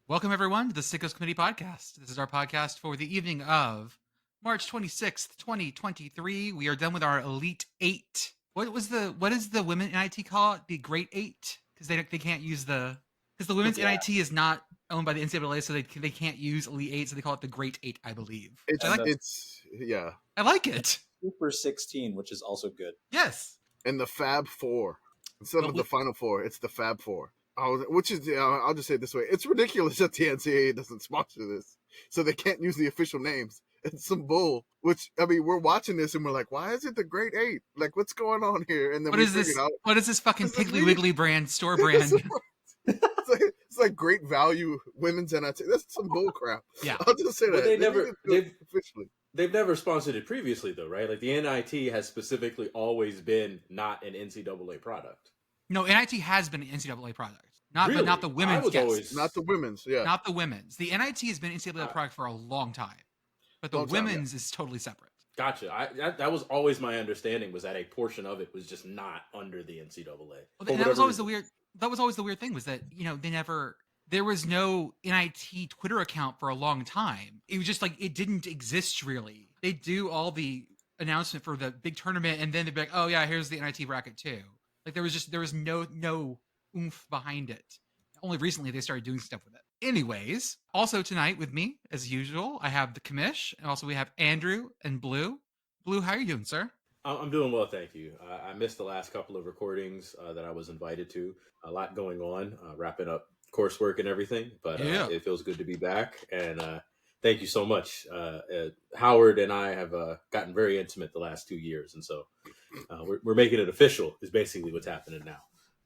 Welcome, everyone, to the Sickos Committee podcast. This is our podcast for the evening of March 26th, 2023. We are done with our Elite Eight. What is the women NIT call it? The Great Eight? Because they can't use because the women's NIT is not owned by the NCAA, so they can't use Elite Eight, so they call it the Great Eight, I believe. I like it. Super 16, which is also good. Yes. And the Fab Four. Instead of the Final Four, it's the Fab Four. Which is, I'll just say it this way. It's ridiculous that the NCAA doesn't sponsor this. So they can't use the official names. It's some bull. Which, I mean, we're watching this and we're like, why is it the Great Eight? Like, what's going on here? And then what is this fucking Piggly Wiggly brand, store brand? It's like Great Value Women's NIT. That's some bull crap. Yeah. I'll just say that. They've never sponsored it previously, though, right? Like, the NIT has specifically always been not an NCAA product. No, NIT has been an NCAA product. But not the women's. Not the women's, yeah. Not the women's. The NIT has been an NCAA product for a long time. But the women's is totally separate. Gotcha. That was always my understanding, was that a portion of it was just not under the NCAA. Well, and that was always the weird thing, was that, there was no NIT Twitter account for a long time. It was just like, it didn't exist really. They do all the announcement for the big tournament, and then they'd be like, oh yeah, here's the NIT bracket too. Like there was no oomph behind it. Only recently they started doing stuff with it. Anyways, also tonight with me, as usual, I have the Commish, and also we have Andrew and Blue. Blue, how are you doing, sir? I'm doing well, thank you. I missed the last couple of recordings that I was invited to. A lot going on, wrapping up coursework and everything, but it feels good to be back. And thank you so much. Howard and I have gotten very intimate the last 2 years, and so we're making it official. Is basically what's happening now.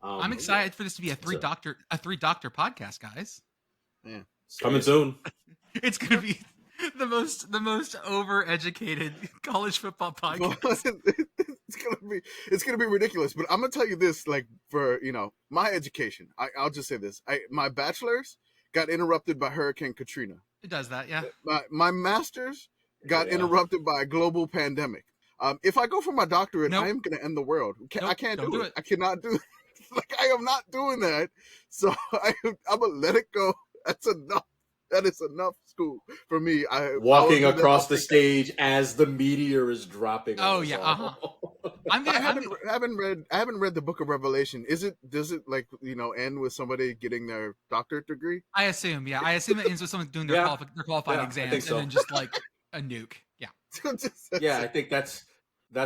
I'm excited for this to be a three doctor podcast, guys. Yeah, coming soon. It's gonna be the most overeducated college football podcast. It's gonna be ridiculous. But I'm gonna tell you this, like, for my education, I'll just say this: my bachelor's got interrupted by Hurricane Katrina. It does that, yeah. My master's got interrupted by a global pandemic. If I go for my doctorate, I am going to end the world. I can't do it. I cannot do it. Like, I am not doing that. So I'm going to let it go. That's enough. That is enough school for me. Walking across the stage as the meteor is dropping. Oh yeah. I haven't read the Book of Revelation. Does it like end with somebody getting their doctorate degree? I assume, yeah. I assume it ends with someone doing their qualifying exams, and then just like a nuke. Yeah. Yeah, I think that's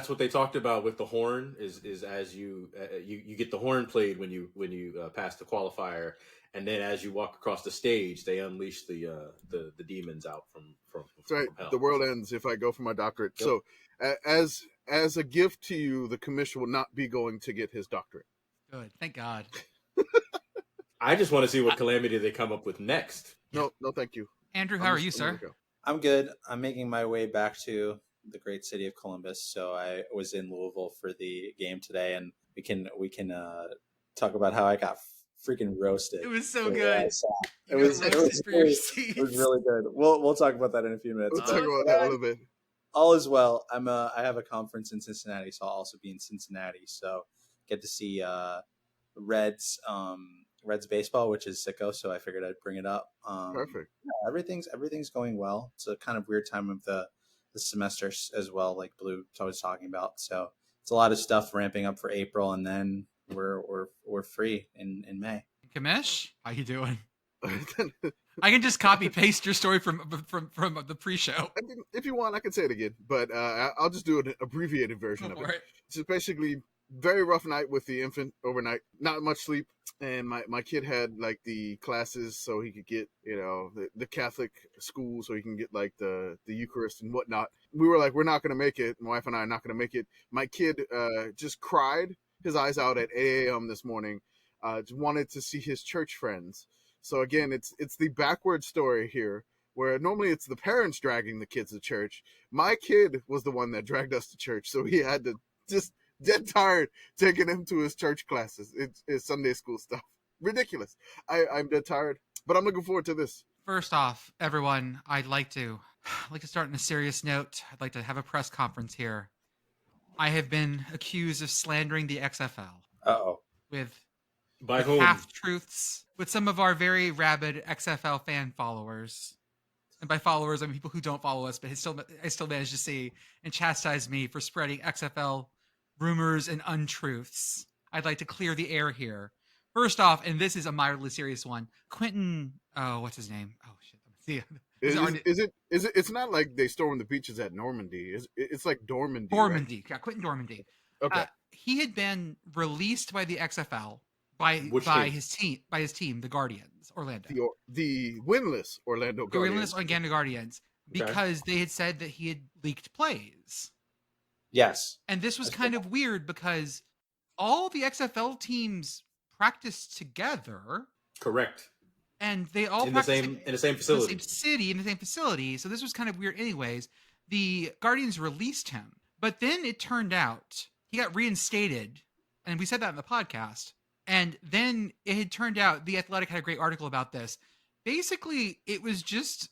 what they talked about with the horn. Is as you get the horn played when you pass the qualifier. And then, as you walk across the stage, they unleash the demons out from That's right. hell. The world ends if I go for my doctorate. Yep. So, as a gift to you, the Commish will not be going to get his doctorate. Good, thank God. I just want to see what calamity they come up with next. No, thank you. Andrew, how are you, sir? I'm good. I'm making my way back to the great city of Columbus. So I was in Louisville for the game today, and we can talk about how I got freaking roasted. It was so good. It was really good. We'll talk about that in a few minutes. We'll talk about that a little bit. All is well. I have a conference in Cincinnati, so I'll also be in Cincinnati. So get to see Reds baseball, which is sicko. So I figured I'd bring it up. Perfect. Yeah, everything's going well. It's a kind of weird time of the semester as well, like Blue was talking about. So it's a lot of stuff ramping up for April, and then we're free in May. Commish, how you doing? I can just copy paste your story from the pre-show. If you want, I can say it again, but I'll just do an abbreviated version of it. It's basically very rough night with the infant overnight. Not much sleep, and my kid had like the classes so he could get the Catholic school so he can get like the Eucharist and whatnot. We were like, we're not going to make it. My wife and I are not going to make it. My kid just cried his eyes out at 8 a.m. this morning. Just wanted to see his church friends. So again, it's the backward story here, where normally it's the parents dragging the kids to church. My kid was the one that dragged us to church, so he had to just dead tired taking him to his church classes. It's Sunday school stuff. Ridiculous. I'm dead tired, but I'm looking forward to this. First off, everyone, I'd like to start on a serious note. I'd like to have a press conference here. I have been accused of slandering the XFL. Uh-oh. With By whom? Half-truths with some of our very rabid XFL fan followers. And by followers, I mean people who don't follow us, but I still managed to see and chastise me for spreading XFL rumors and untruths. I'd like to clear the air here. First off, and this is a mildly serious one, Quentin, what's his name? Oh shit, is it? It's not like they stormed the beaches at Normandy. It's like Dormandy. Dormandy, right? Yeah, Quentin Dormandy. Okay. He had been released by the XFL by his team, the Guardians, Orlando. The winless Orlando Guardians. The winless Orlando Guardians, because they had said that he had leaked plays. Yes. And this was kind of weird because all the XFL teams practiced together. Correct. And they all in the same facility. In the same city, in the same facility. So this was kind of weird anyways. The Guardians released him. But then it turned out he got reinstated. And we said that in the podcast. And then it had turned out, The Athletic had a great article about this. Basically, it was just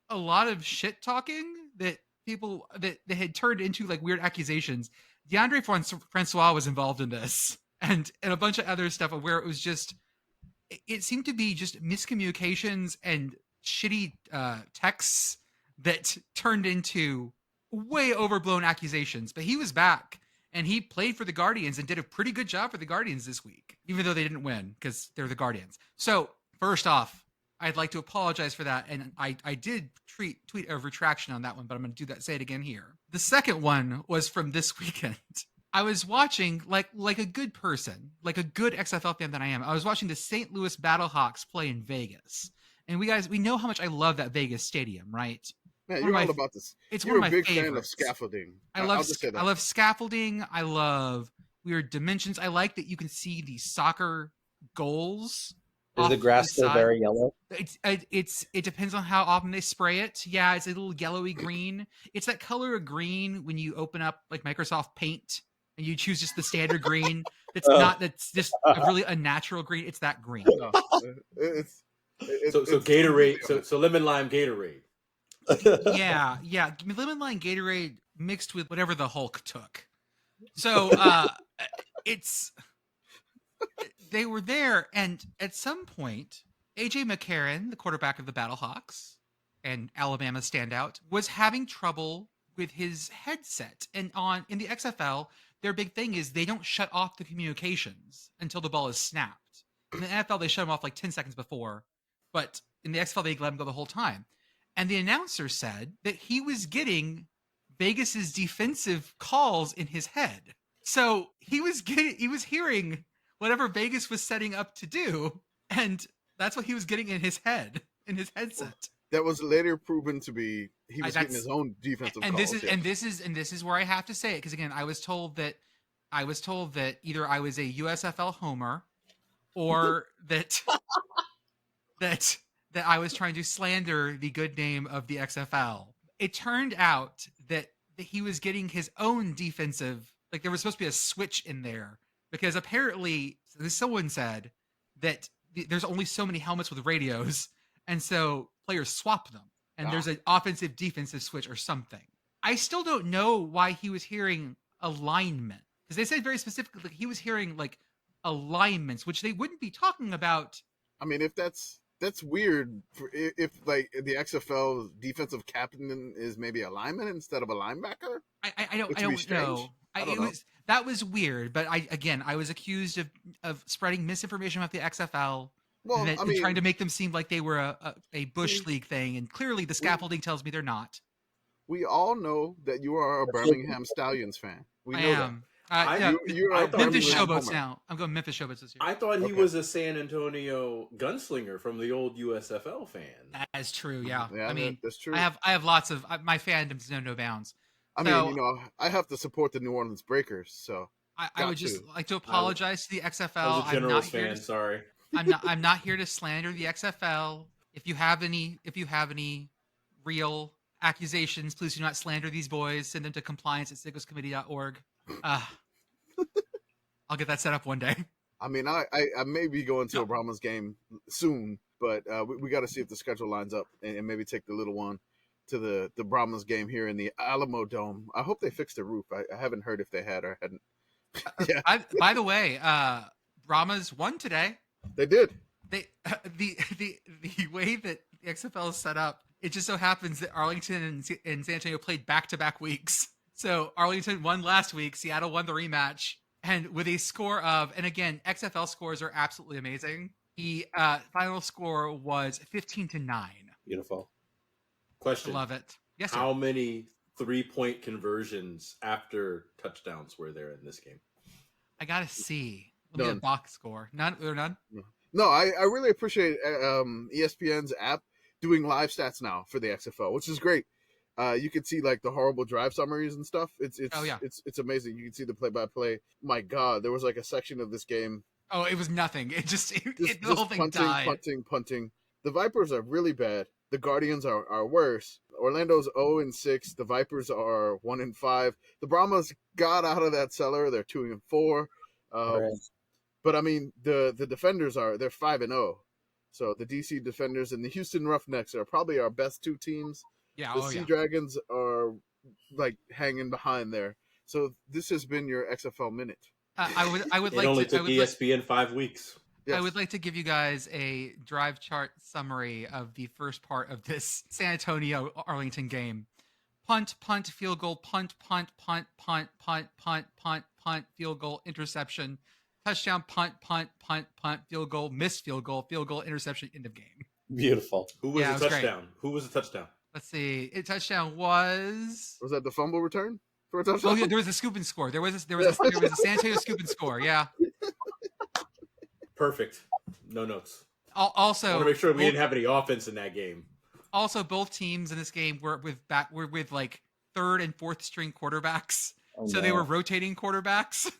a lot of shit talking that people that had turned into like weird accusations. DeAndre Francois was involved in this and a bunch of other stuff where it was just, it seemed to be just miscommunications and shitty texts that turned into way overblown accusations. But he was back. And he played for the Guardians and did a pretty good job for the Guardians this week, even though they didn't win because they're the Guardians. So first off, I'd like to apologize for that. And I did tweet a retraction on that one, but I'm going to say it again here. The second one was from this weekend. I was watching like a good person, like a good XFL fan that I am. I was watching the St. Louis Battlehawks play in Vegas. And we know how much I love that Vegas stadium, right? Man, you're all about this. It's you're one of my a big favorites. fan of scaffolding. I love scaffolding. I love weird dimensions. I like that you can see the soccer goals. Is the grass still very yellow? It depends on how often they spray it. Yeah, it's a little yellowy green. It's that color of green when you open up like Microsoft Paint and you choose just the standard green. That's just a really unnatural green. It's that green. So Gatorade. So lemon lime Gatorade. yeah, lemon lime Gatorade mixed with whatever the Hulk took. So they were there, and at some point, AJ McCarron, the quarterback of the Battlehawks and Alabama standout, was having trouble with his headset. And in the XFL, their big thing is they don't shut off the communications until the ball is snapped. In the NFL, they shut them off like 10 seconds before, but in the XFL, they let them go the whole time. And the announcer said that he was getting Vegas's defensive calls in his head. So he was hearing whatever Vegas was setting up to do, and that's what he was getting in his head, in his headset. That was later proven to be he was getting his own defensive calls. This is where I have to say it, because again, I was told that either I was a USFL homer or that I was trying to slander the good name of the XFL. It turned out that he was getting his own defensive, like there was supposed to be a switch in there, because apparently someone said that there's only so many helmets with radios, and so players swap them, and there's an offensive defensive switch or something. I still don't know why he was hearing alignment, because they said very specifically he was hearing like alignments, which they wouldn't be talking about. I mean, if that's weird. If like the XFL defensive captain is maybe a lineman instead of a linebacker. I don't know. That was weird. But I was accused of spreading misinformation about the XFL. Well, and trying to make them seem like they were a Bush League thing, and clearly the scaffolding tells me they're not. We all know that you are a Birmingham Stallions fan. We know that. You're Memphis Showboats now. I'm going Memphis Showboats this year. I thought he was a San Antonio gunslinger from the old USFL fan. That is true. Yeah, I mean that's true. I have lots of my fandoms know no bounds. I mean, I have to support the New Orleans Breakers, so I would just like to apologize to the XFL. I was a Generals fan. Sorry, I'm not here to slander the XFL. If you have any real accusations, please do not slander these boys. Send them to compliance@sickoscommittee.org. I'll get that set up one day. I mean, I may be going to a Brahmas game soon, but we got to see if the schedule lines up and maybe take the little one to the Brahmas game here in the Alamo Dome. I hope they fixed the roof. I haven't heard if they had or hadn't. Yeah. By the way, Brahmas won today. They did. They the way that the XFL is set up, it just so happens that Arlington and San Antonio played back-to-back weeks. So Arlington won last week, Seattle won the rematch, and with a score of, and again, XFL scores are absolutely amazing. The final score was 15-9. Beautiful. Question. I love it. Yes, sir. How many 3-point conversions after touchdowns were there in this game? I gotta see. Let me get a box score. None. Or none. No, I really appreciate ESPN's app doing live stats now for the XFL, which is great. You can see like the horrible drive summaries and stuff. It's amazing. You can see the play-by-play. My God, there was like a section of this game. Oh, it was nothing. The whole thing died. Punting. The Vipers are really bad. The Guardians are worse. Orlando's 0-6. The Vipers are 1-5. The Brahmas got out of that cellar. They're 2-4. Right. But I mean, the Defenders they're 5-0. So the DC Defenders and the Houston Roughnecks are probably our best two teams. Yeah. The Sea Dragons are like hanging behind there. So this has been your XFL minute. I would like. It only took ESPN 5 weeks. Yes. I would like to give you guys a drive chart summary of the first part of this San Antonio Arlington game. Punt, field goal, punt, field goal, interception, touchdown, punt, field goal, missed field goal, interception, end of game. Beautiful. Who was the touchdown? Great. Who was the touchdown? Let's see. Touchdown was that the fumble return for a touchdown? Oh yeah, there was a scoop and score. There was a San Antonio scoop and score. Yeah. Perfect. No notes. Also, I want to make sure we didn't have any offense in that game. Also, both teams in this game were with like third and fourth string quarterbacks. So they were rotating quarterbacks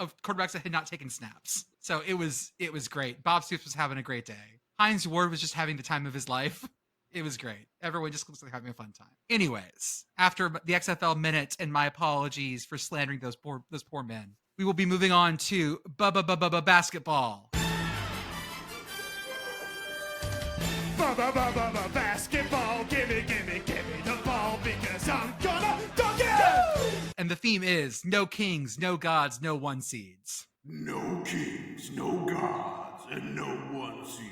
that had not taken snaps. So it was great. Bob Stoops was having a great day. Hines Ward was just having the time of his life. It was great. Everyone just looks like having a fun time. Anyways, after the XFL minute and my apologies for slandering those poor men, we will be moving on to basketball. Basketball, give me the ball because I'm gonna dunk it! And the theme is no kings, no gods, no one seeds. No kings, no gods, and no one seeds.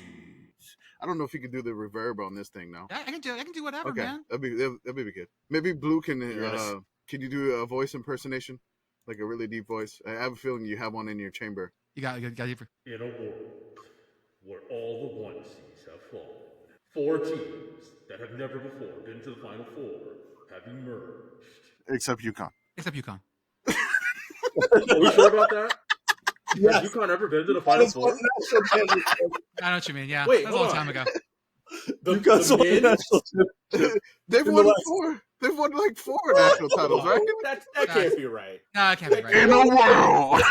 I don't know if you can do the reverb on this thing now. I can do whatever, okay. Man. That'd be good. Maybe Blue can you do a voice impersonation? Like a really deep voice? I have a feeling you have one in your chamber. You got it. In a world where all the one seeds have fallen, 4 teams that have never before been to the Final Four have emerged. Except UConn. Are we sure about that? Yes. Has UConn ever been to the Final Four? I know what you mean. Yeah, wait, that was a long time ago. They've won 4. They've won like 4 national titles, right? That can't be right. No, it can't be right. In a world.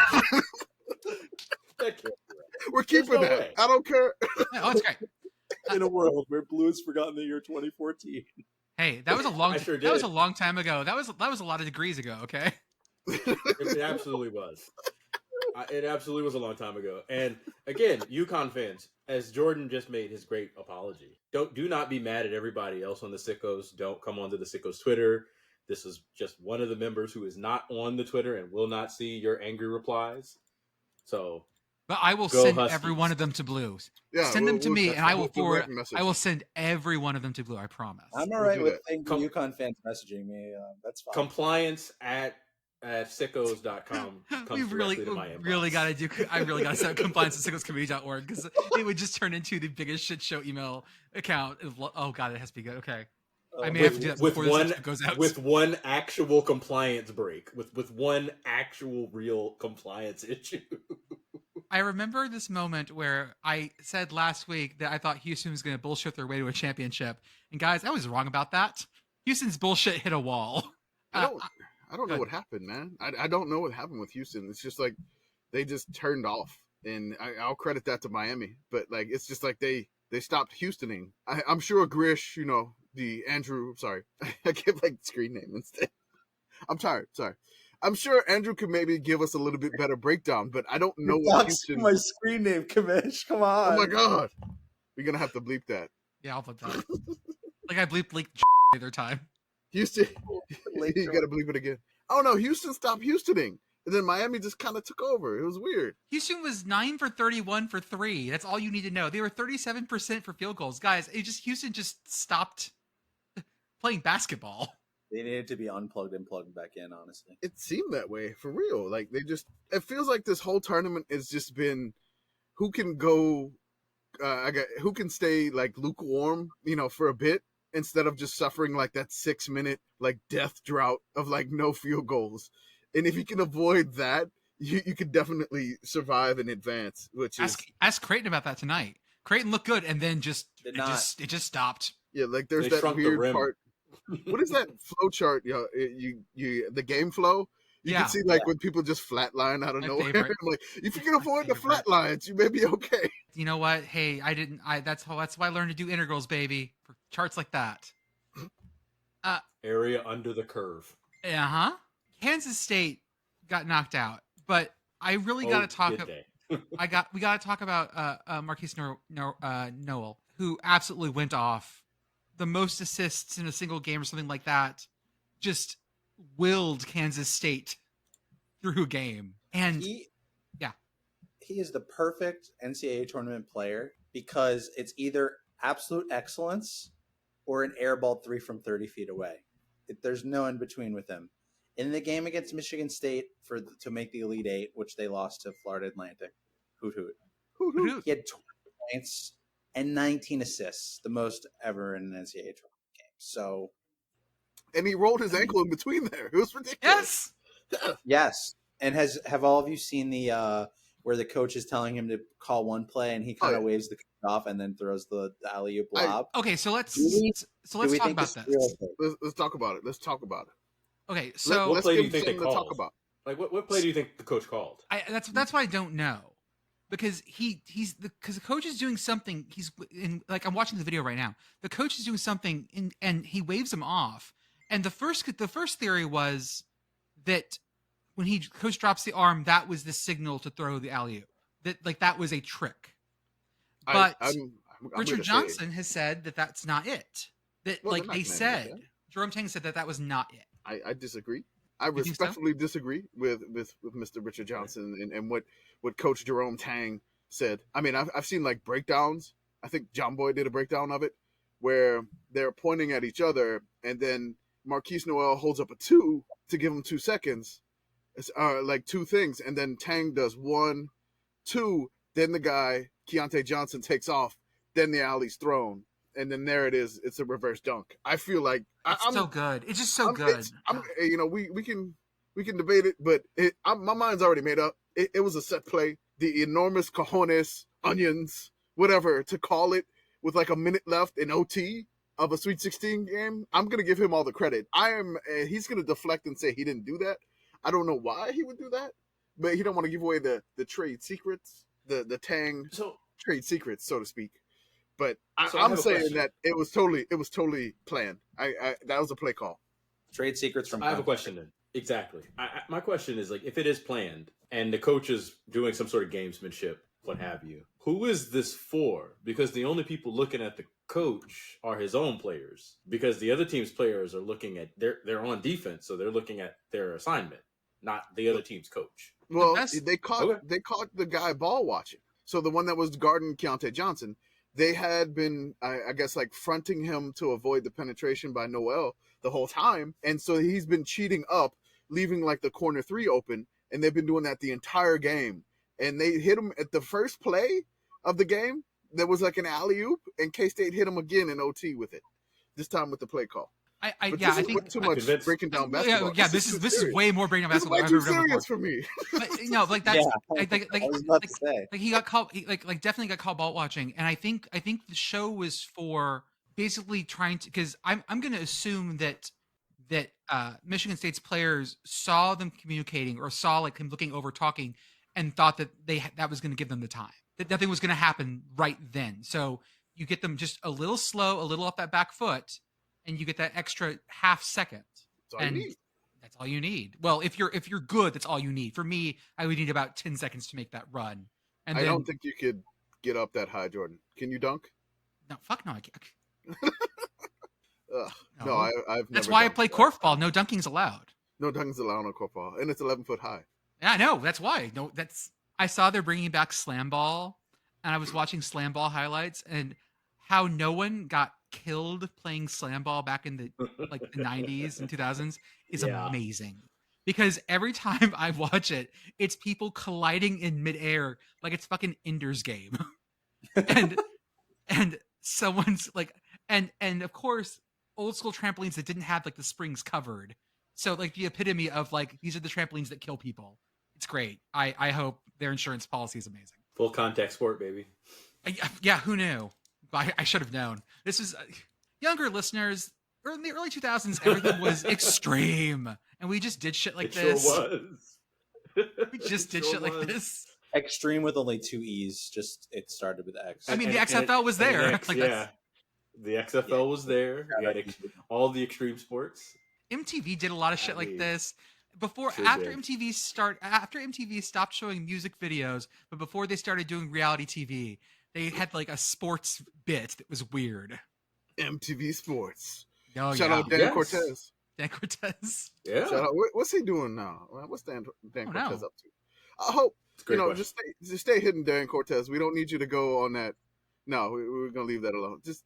That can't be right. We're keeping that. Way. I don't care. Oh, it's great. In a world where Blue has forgotten the year 2014. Hey, that was a long. That was a long time ago. That was a lot of degrees ago. Okay. It absolutely was. It absolutely was a long time ago. And again, UConn fans, as Jordan just made his great apology, do not be mad at everybody else on the Sickos. Don't come onto the Sickos Twitter. This is just one of the members who is not on the Twitter and will not see your angry replies. So, but I will send every one of them to Blue. Yeah, send them to me, and I will forward. I will send every one of them to Blue. I promise. I'm all right with UConn fans messaging me. That's fine. Compliance at sickos.com comes directly to my inbox. I really gotta set up compliance at sickoscommittee.org because it would just turn into the biggest shit show email account. Oh god, it has to be good. Okay. I may have to do that before this goes out. With one actual compliance break. With one actual real compliance issue. I remember this moment where I said last week that I thought Houston was going to bullshit their way to a championship. And guys, I was wrong about that. Houston's bullshit hit a wall. I don't know what happened, man. I don't know what happened with Houston. It's just like they just turned off. And I'll credit that to Miami. But like it's just like they stopped Houstoning. I'm sure Grish, the Andrew, sorry. I give like screen name instead. I'm tired. Sorry. I'm sure Andrew could maybe give us a little bit better breakdown, but I don't know what Houston. My screen name, Commish. Come on. Oh my god. We're gonna have to bleep that. Yeah, I'll bleep that. Like I bleeped the other time. Houston. You gotta bleep it again. Oh no, Houston stopped Houstoning. And then Miami just kind of took over. It was weird. Houston was 9 for 31 for 3. That's all you need to know. They were 37% for field goals. Guys, Houston just stopped playing basketball. They needed to be unplugged and plugged back in, honestly. It seemed that way, for real. Like, it feels like this whole tournament has just been who can go, who can stay, like, lukewarm, for a bit, instead of just suffering, like, that 6-minute, like, death drought of, like, no field goals. And if you can avoid that, you could definitely survive and advance, which ask Creighton about that tonight. Creighton looked good, and then it just stopped. Yeah, like, there's that weird part. What is that flow chart? The game flow. You can see when people just flatline out of nowhere. I'm like, if you can avoid the flatlines, you may be okay. You know what? Hey, that's why I learned to do integrals, baby, for charts like that. Area under the curve. Kansas State got knocked out, but I really got to talk. We got to talk about Marquise Noel, who absolutely went off. The most assists in a single game or something like that, just willed Kansas State through a game. And he is the perfect NCAA tournament player because it's either absolute excellence or an air ball 3 from 30 feet away. There's no in between with him. In the game against Michigan State to make the Elite Eight, which they lost to Florida Atlantic, hoot hoot. He had 20 points and 19 assists, the most ever in an NCAA tournament game. So, and he rolled his ankle in between there. It was ridiculous. Yes. And have all of you seen the where the coach is telling him to call one play and he kind of waves the coach off and then throws the alley-oop lob? Okay, so let's talk about this. Let's talk about it. Let's talk about it. Okay, so what play do you think they called? Talk about. Like what play do you think the coach called? That's what I don't know. Because because the coach is doing something. I'm watching the video right now. The coach is doing something, and he waves him off. And the first theory was that when coach drops the arm, that was the signal to throw the alley-oop. That was a trick. But I'm Richard Johnson has said that that's not it. Jerome Tang said that was not it. I disagree. I respectfully disagree with Mr. Richard Johnson and what Coach Jerome Tang said. I mean, I've seen like breakdowns. I think John Boy did a breakdown of it where they're pointing at each other and then Marquise Noel holds up a 2 to give him 2 seconds. It's like 2 things. And then Tang does 1, 2. Then the guy, Keontae Johnson, takes off. Then the alley's thrown. And then there it is. It's a reverse dunk. I feel like it's so good. It's just so good. We can debate it, but my mind's already made up. It was a set play. The enormous cojones, onions, whatever to call it, with like a minute left in OT of a Sweet 16 game. I'm gonna give him all the credit. He's gonna deflect and say he didn't do that. I don't know why he would do that, but he don't want to give away the trade secrets, the Tang trade secrets, so to speak. But I'm saying that it was totally planned. That was a play call. Trade secrets from. I have a question then. Exactly. My question is like, if it is planned and the coach is doing some sort of gamesmanship, what have you, who is this for? Because the only people looking at the coach are his own players. Because the other team's players are looking at they're on defense, so they're looking at their assignment, not the other team's coach. Well, they caught the guy ball watching. So the one that was guarding Keontae Johnson. They had been, I guess, like fronting him to avoid the penetration by Noel the whole time. And so he's been cheating up, leaving like the corner 3 open. And they've been doing that the entire game. And they hit him at the first play of the game. There was like an alley-oop and K-State hit him again in OT with it. This time with the play call. I think too much breaking down basketball. Yeah, this is way more breaking down basketball. This is way too serious for me. But, like that's I was about to say. Like he got called, like definitely got called ball watching, and I think the show was for basically trying to, because I'm going to assume that Michigan State's players saw them communicating or saw like him looking over talking and thought that that was going to give them the time, that nothing was going to happen right then. So you get them just a little slow, a little off that back foot. And you get that extra half second. That's all you need. That's all you need. Well, if you're good, that's all you need. For me, I would need about 10 seconds to make that run. And I don't think you could get up that high, Jordan. Can you dunk? No, fuck no, I can't. No, I've never. That's why I play korfball. No dunking's allowed. No dunking's allowed on korfball, and it's 11 foot high. Yeah, I know. That's why. No, I saw they're bringing back slam ball, and I was watching slam ball highlights, and how no one got killed playing slam ball back in the 90s and 2000s is Yeah. amazing. Because every time I watch it, it's people colliding in midair like it's fucking Ender's Game, and someone's like, and of course, old school trampolines that didn't have like the springs covered. So like the epitome of like these are the trampolines that kill people. It's great. I hope their insurance policy is amazing. Full contact sport, baby. Yeah, who knew? I should have known. This is younger listeners. In the early 2000s, everything was extreme, and we just did shit like this. Sure was. We just did shit like this. Extreme with only 2 E's. Just it started with X. I mean, the XFL was there. Yeah, the XFL was there. We had all the extreme sports. MTV did a lot of shit like this. After MTV stopped showing music videos, but before they started doing reality TV, they had like a sports bit that was weird. MTV Sports. Oh, Shout out Dan Cortez. Dan Cortez. Yeah. Shout out. What's he doing now? What's Dan Cortez up to? I hope just stay hidden, Dan Cortez. We don't need you to go on that. No, we're gonna leave that alone. Just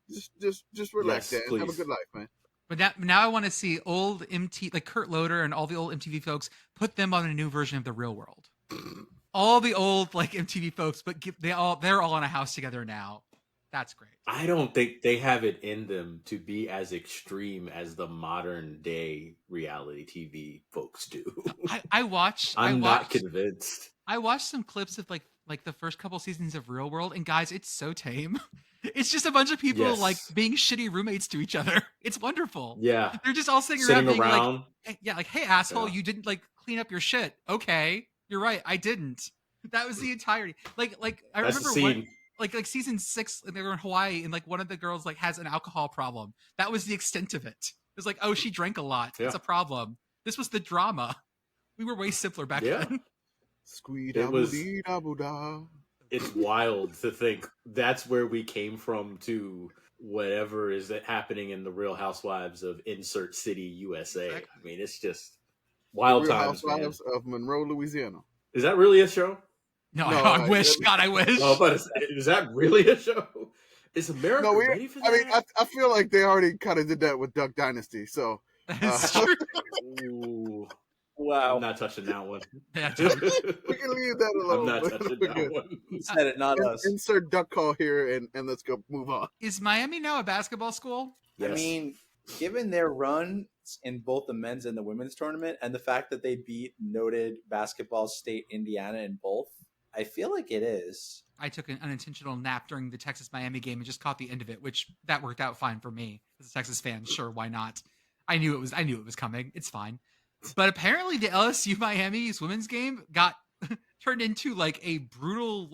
relax, Dan. Please. Have a good life, man. But now I want to see old like Kurt Loder and all the old MTV folks, put them on a new version of The Real World. All the old like MTV folks, but they're all in a house together now. That's great. I don't think they have it in them to be as extreme as the modern day reality TV folks do. I'm not convinced. I watched some clips of like the first couple seasons of Real World, and guys, it's so tame. It's just a bunch of people like being shitty roommates to each other. It's wonderful. Yeah. They're just all sitting around being like, hey, asshole, you didn't like clean up your shit. Okay. You're right. I didn't. That was the entirety. Like I remember like season 6, they were in Hawaii, and like one of the girls like has an alcohol problem. That was the extent of it. It was like, oh, she drank a lot. Yeah. It's a problem. This was the drama. We were way simpler back then. It's wild to think that's where we came from to whatever is happening in the Real Housewives of insert city USA. Exactly. I mean, it's just wild times. Real Housewives of Monroe, Louisiana. Is that really a show? No, I wish. God, I wish. Oh, but is that really a show? Is America ready for that? I mean, I feel like they already kind of did that with Duck Dynasty. So that's true. Ooh. Wow. I'm not touching that one. We can leave that alone. I'm not touching that one. You said it, not us. Insert duck call here and let's go move on. Is Miami now a basketball school? Yes. I mean, given their run in both the men's and the women's tournament and the fact that they beat noted basketball state Indiana in both, I feel like it is. I took an unintentional nap during the Texas-Miami game and just caught the end of it, which that worked out fine for me as a Texas fan. Sure, why not? I knew it was coming. It's fine. But apparently the LSU Miami's women's game got turned into like a brutal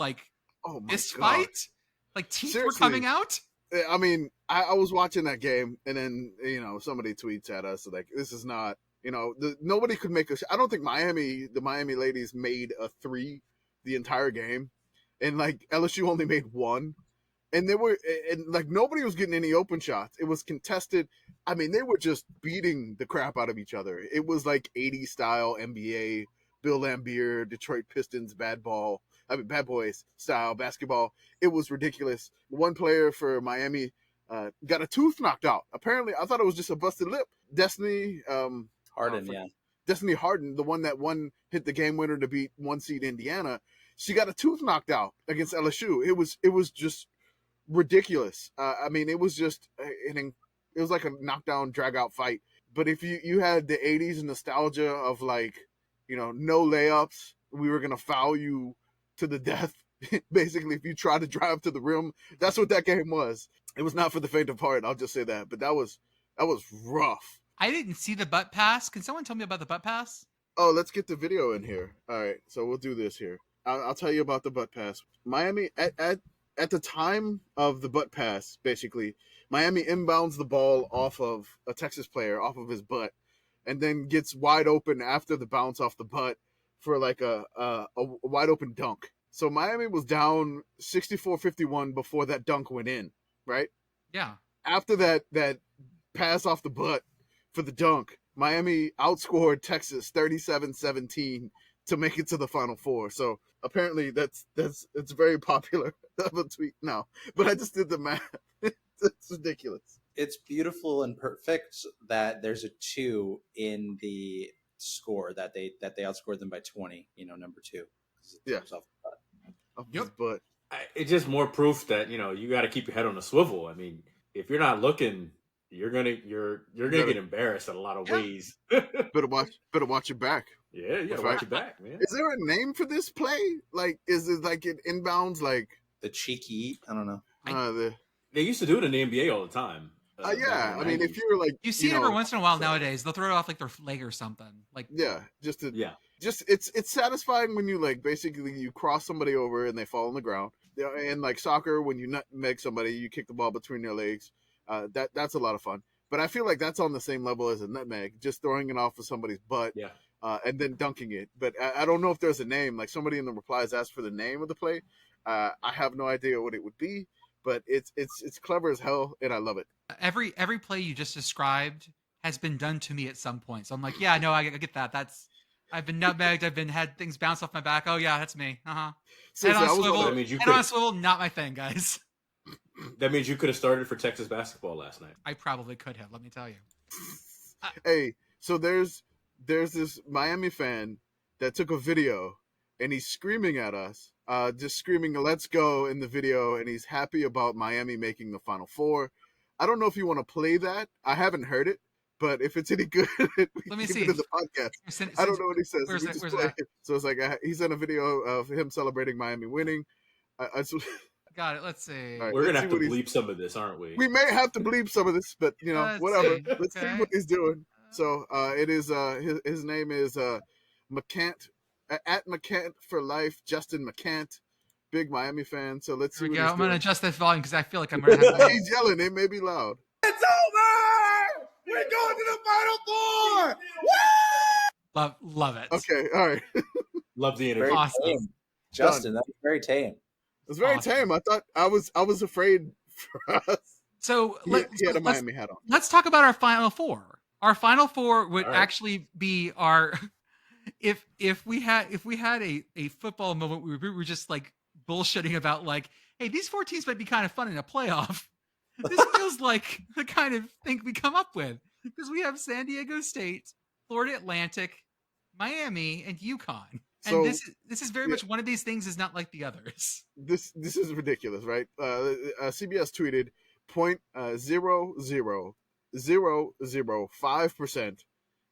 fist fight. Like teeth were coming out. I mean, I was watching that game, and then somebody tweets at us like, "This is not nobody could make I don't think the Miami ladies made a 3 the entire game, and like LSU only made 1." And nobody was getting any open shots. It was contested. I mean, they were just beating the crap out of each other. It was like 80s style NBA, Bill Laimbeer, Detroit Pistons, bad boys style basketball. It was ridiculous. One player for Miami got a tooth knocked out. Apparently, I thought it was just a busted lip. Destiny Harden, Destiny Harden, the one that hit the game winner to beat 1 seed Indiana. She got a tooth knocked out against LSU. It was just ridiculous. I mean, it was just it was like a knockdown, drag out fight. But if you had the 80s nostalgia of no layups, we were gonna foul you to the death. Basically, if you try to drive to the rim, that's what that game was. It was not for the faint of heart. I'll just say that. But that was rough. I didn't see the butt pass. Can someone tell me about the butt pass? Oh, let's get the video in here. All right, so we'll do this here. I'll tell you about the butt pass. Miami at the time of the butt pass, basically, Miami inbounds the ball off of a Texas player, off of his butt, and then gets wide open after the bounce off the butt for like a wide open dunk. So Miami was down 64-51 before that dunk went in, right? Yeah. After that pass off the butt for the dunk, Miami outscored Texas 37-17 to make it to the Final Four. So apparently it's very popular of a tweet now. But I just did the math. It's ridiculous. It's beautiful and perfect that there's a 2 in the score that they outscored them by 20. Number 2. Yeah. Yep. But it's just more proof that you got to keep your head on a swivel. I mean, if you're not looking, you're gonna get embarrassed in a lot of ways. better watch your back. Yeah, you gotta watch your back, man. Is there a name for this play? Like, is it like an inbounds, like the cheeky? I don't know. They used to do it in the NBA all the time. Yeah, I mean, if you're like, you see it every once in a while nowadays, they'll throw it off like their leg or something. Like, just it's satisfying when you like basically you cross somebody over and they fall on the ground. And like soccer, when you nutmeg somebody, you kick the ball between their legs. That's a lot of fun. But I feel like that's on the same level as a nutmeg, just throwing it off of somebody's butt, and then dunking it. But I don't know if there's a name. Like somebody in the replies asked for the name of the play. I have no idea what it would be, but it's clever as hell, and I love it. Every play you just described has been done to me at some point. So I'm like, yeah, no, I get that. I've been nutmegged. I've had things bounce off my back. Oh yeah, that's me. Head on a swivel, not my thing, guys. That means you could have started for Texas basketball last night. I probably could have. Let me tell you. Hey, so there's this Miami fan that took a video and he's screaming at us, just screaming "Let's go" in the video, and he's happy about Miami making the Final Four. I don't know if you want to play that. I haven't heard it, but if it's any good, let me see. It in the podcast. I don't know what he says. Where's that? So it's like he sent a video of him celebrating Miami winning. Got it. Let's see. Right, we're gonna have to bleep some of this, aren't we? We may have to bleep some of this, but whatever. Let's see what he's doing. So it is his name is McCant at McCant for life. Justin McCant, big Miami fan. So let's see. Here we go. I'm gonna adjust this volume because I feel like I'm gonna have he's yelling. It may be loud. It's over. We're going to the Final Four. Love it. Okay, all right. Love the energy. Awesome. Justin, that was very tame. It was very tame. I thought I was afraid for us. So he had a Miami hat on. Let's talk about our Final Four. Our Final Four would actually be our if we had a football moment where we were just like bullshitting about like, hey, these 4 teams might be kind of fun in a playoff. This feels like the kind of thing we come up with because we have San Diego State, Florida Atlantic, Miami, and UConn. And so, this is very much one of these things is not like the others. This is ridiculous, right? CBS tweeted 0.00005%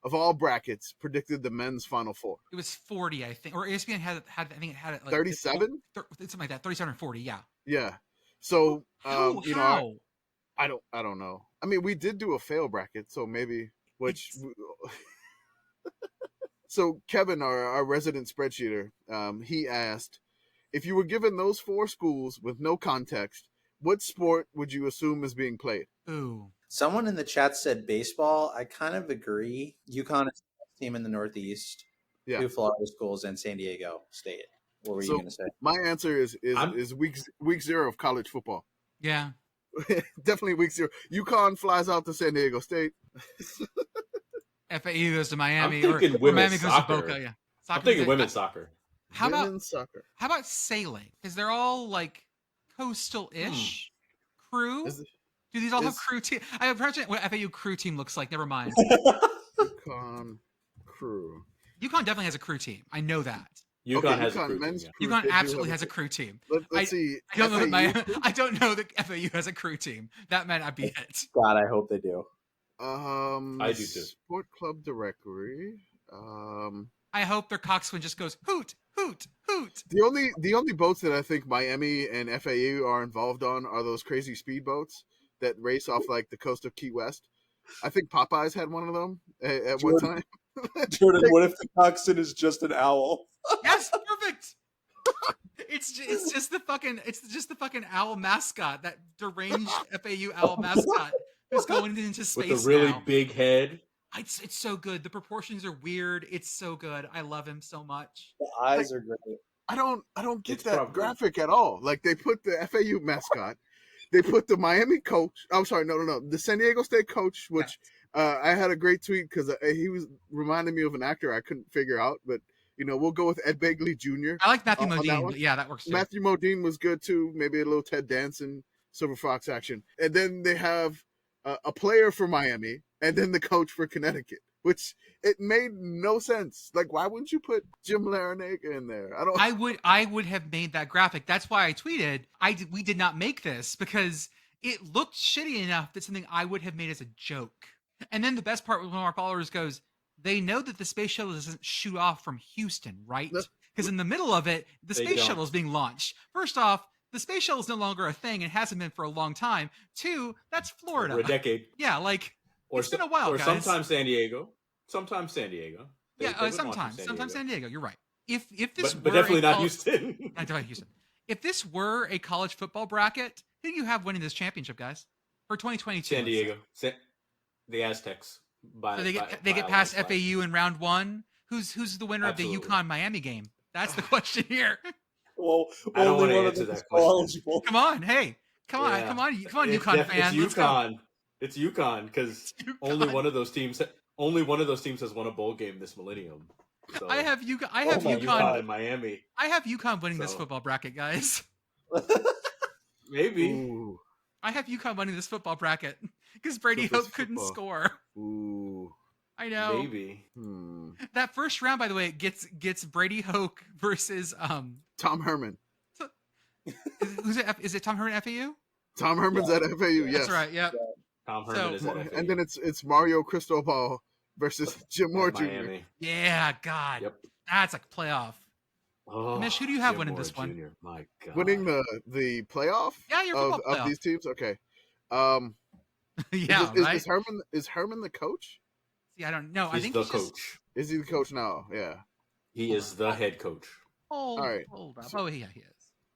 of all brackets predicted the men's Final Four. It was 40, I think, or ESPN had I think it had it like 37, something like that, 37 or 40, yeah. Yeah. So how? I don't know. I mean, we did do a fail bracket, so maybe So Kevin, our resident spreadsheeter, he asked, if you were given those 4 schools with no context, what sport would you assume is being played? Ooh. Someone in the chat said baseball. I kind of agree. UConn is the best team in the Northeast. Yeah. 2 Florida schools and San Diego State. What were you going to say? My answer is week 0 of college football. Yeah. Definitely week 0. UConn flies out to San Diego State. FAU goes to Miami, or Miami goes soccer. to Boca. Yeah, I'm thinking women's soccer. How about sailing? Because they're all like coastal-ish crew. Do these all have crew team? I have what FAU crew team looks like. Never mind. UConn crew. UConn definitely has a crew team. I know that. UConn has a crew team. UConn absolutely has a crew team. Let's see. I don't know that FAU has a crew team. That might not be it. God, I hope they do. I do too. Sport club directory. I hope their coxswain just goes hoot, hoot, hoot. The only boats that I think Miami and FAU are involved on are those crazy speed boats that race off like the coast of Key West. I think Popeyes had one of them at one time. Jordan, what if the coxswain is just an owl? Yes, perfect. It's just the fucking owl mascot, that deranged FAU owl mascot. Who's going into space with a really now. Big head? It's so good. The proportions are weird. It's so good. I love him so much. The eyes are great. I don't get that graphic at all. Like they put the FAU mascot, they put the Miami coach. I'm sorry, no, the San Diego State coach. Which I had a great tweet because he was reminding me of an actor I couldn't figure out, but we'll go with Ed Begley Jr. I like Matthew Modine. Yeah, that works too. Matthew Modine was good too. Maybe a little Ted Danson, Silver Fox action. And then they have a player for Miami and then the coach for Connecticut, which it made no sense. Like, why wouldn't you put Jim Larinaga in there? I would have made that graphic. That's why I tweeted, we did not make this because it looked shitty enough that something I would have made as a joke. And then the best part was one of our followers goes, they know that the space shuttle doesn't shoot off from Houston, right? Because in the middle of it, the space shuttle is being launched. First off, the space shuttle is no longer a thing and hasn't been for a long time. Two, that's Florida. For a decade. Yeah, like, it's been a while, or guys. sometimes San Diego. Sometimes San Diego. Sometimes San Diego. You're right. If this but definitely not Houston. Not Houston. If this were a college football bracket, who do you have winning this championship, guys? For 2022. San Diego. The Aztecs. So they get past FAU in round 1. Who's the winner of the UConn Miami game? That's the question here. Well, I don't want to answer that question. Come on, UConn fans. It's UConn. It's UConn because only one of those teams has won a bowl game this millennium. So, I have UConn in Miami. I have UConn winning this football bracket, guys. Maybe. Ooh. I have UConn winning this football bracket because Brady Hope couldn't score. Ooh. I know. Maybe. That first round, by the way, gets Brady Hoke versus Tom Herman. Is it Tom Herman at FAU? Tom Herman's at FAU. Yes, that's right. Yep. Tom Herman is at FAU. And then it's Mario Cristobal versus Jim Moore Jr. Miami. Yeah, God. Yep. That's a playoff. Commish, who do you have winning this one? Jr. My God. Winning the playoff? Yeah, your football playoff. Of these teams? Okay. Yeah, right? Is Herman the coach? See, I don't know. He's I think the coach. Is he the coach now? Yeah. He is the head coach. All right. Hold up. Oh, yeah, he is.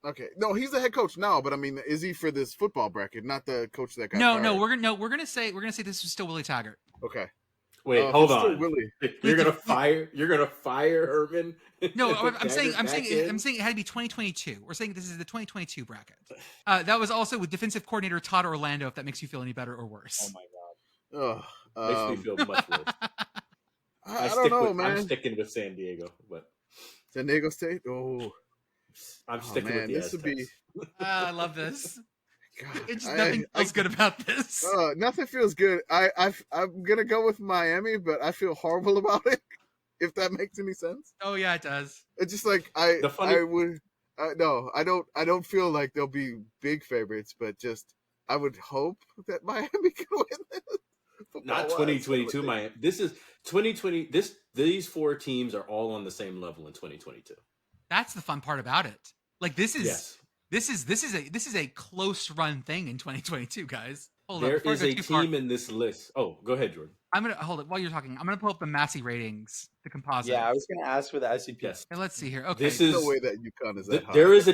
Okay. No, he's the head coach now, but I mean, is he for this football bracket, not the coach that got fired? No, we're gonna say this is still Willie Taggart. Okay. Wait, hold on. Willie. You're gonna fire Herman? No, I'm saying it had to be 2022. We're saying this is the 2022 bracket. That was also with defensive coordinator Todd Orlando. If that makes you feel any better or worse. Oh my God. Makes me feel much worse. I don't know, man. I'm sticking with San Diego, but San Diego State. Oh, I'm sticking with the Aztecs. I love this. God, nothing feels good about this. Nothing feels good. I'm gonna go with Miami, but I feel horrible about it. If that makes any sense. Oh yeah, it does. It's just like I don't feel like they'll be big favorites, but just I would hope that Miami can win this. Not 2022 Miami. This is 2020. These 4 teams are all on the same level in 2022. That's the fun part about it. Like this is. Yes. This is a close run thing in 2022, guys. There is a team in this list. Oh, go ahead, Jordan. I'm gonna hold it while you're talking. I'm gonna pull up the Massey ratings, the composite. Yeah, I was gonna ask for the SCP. Yes. Okay, let's see here. Okay, there's no way that UConn is that high. There is a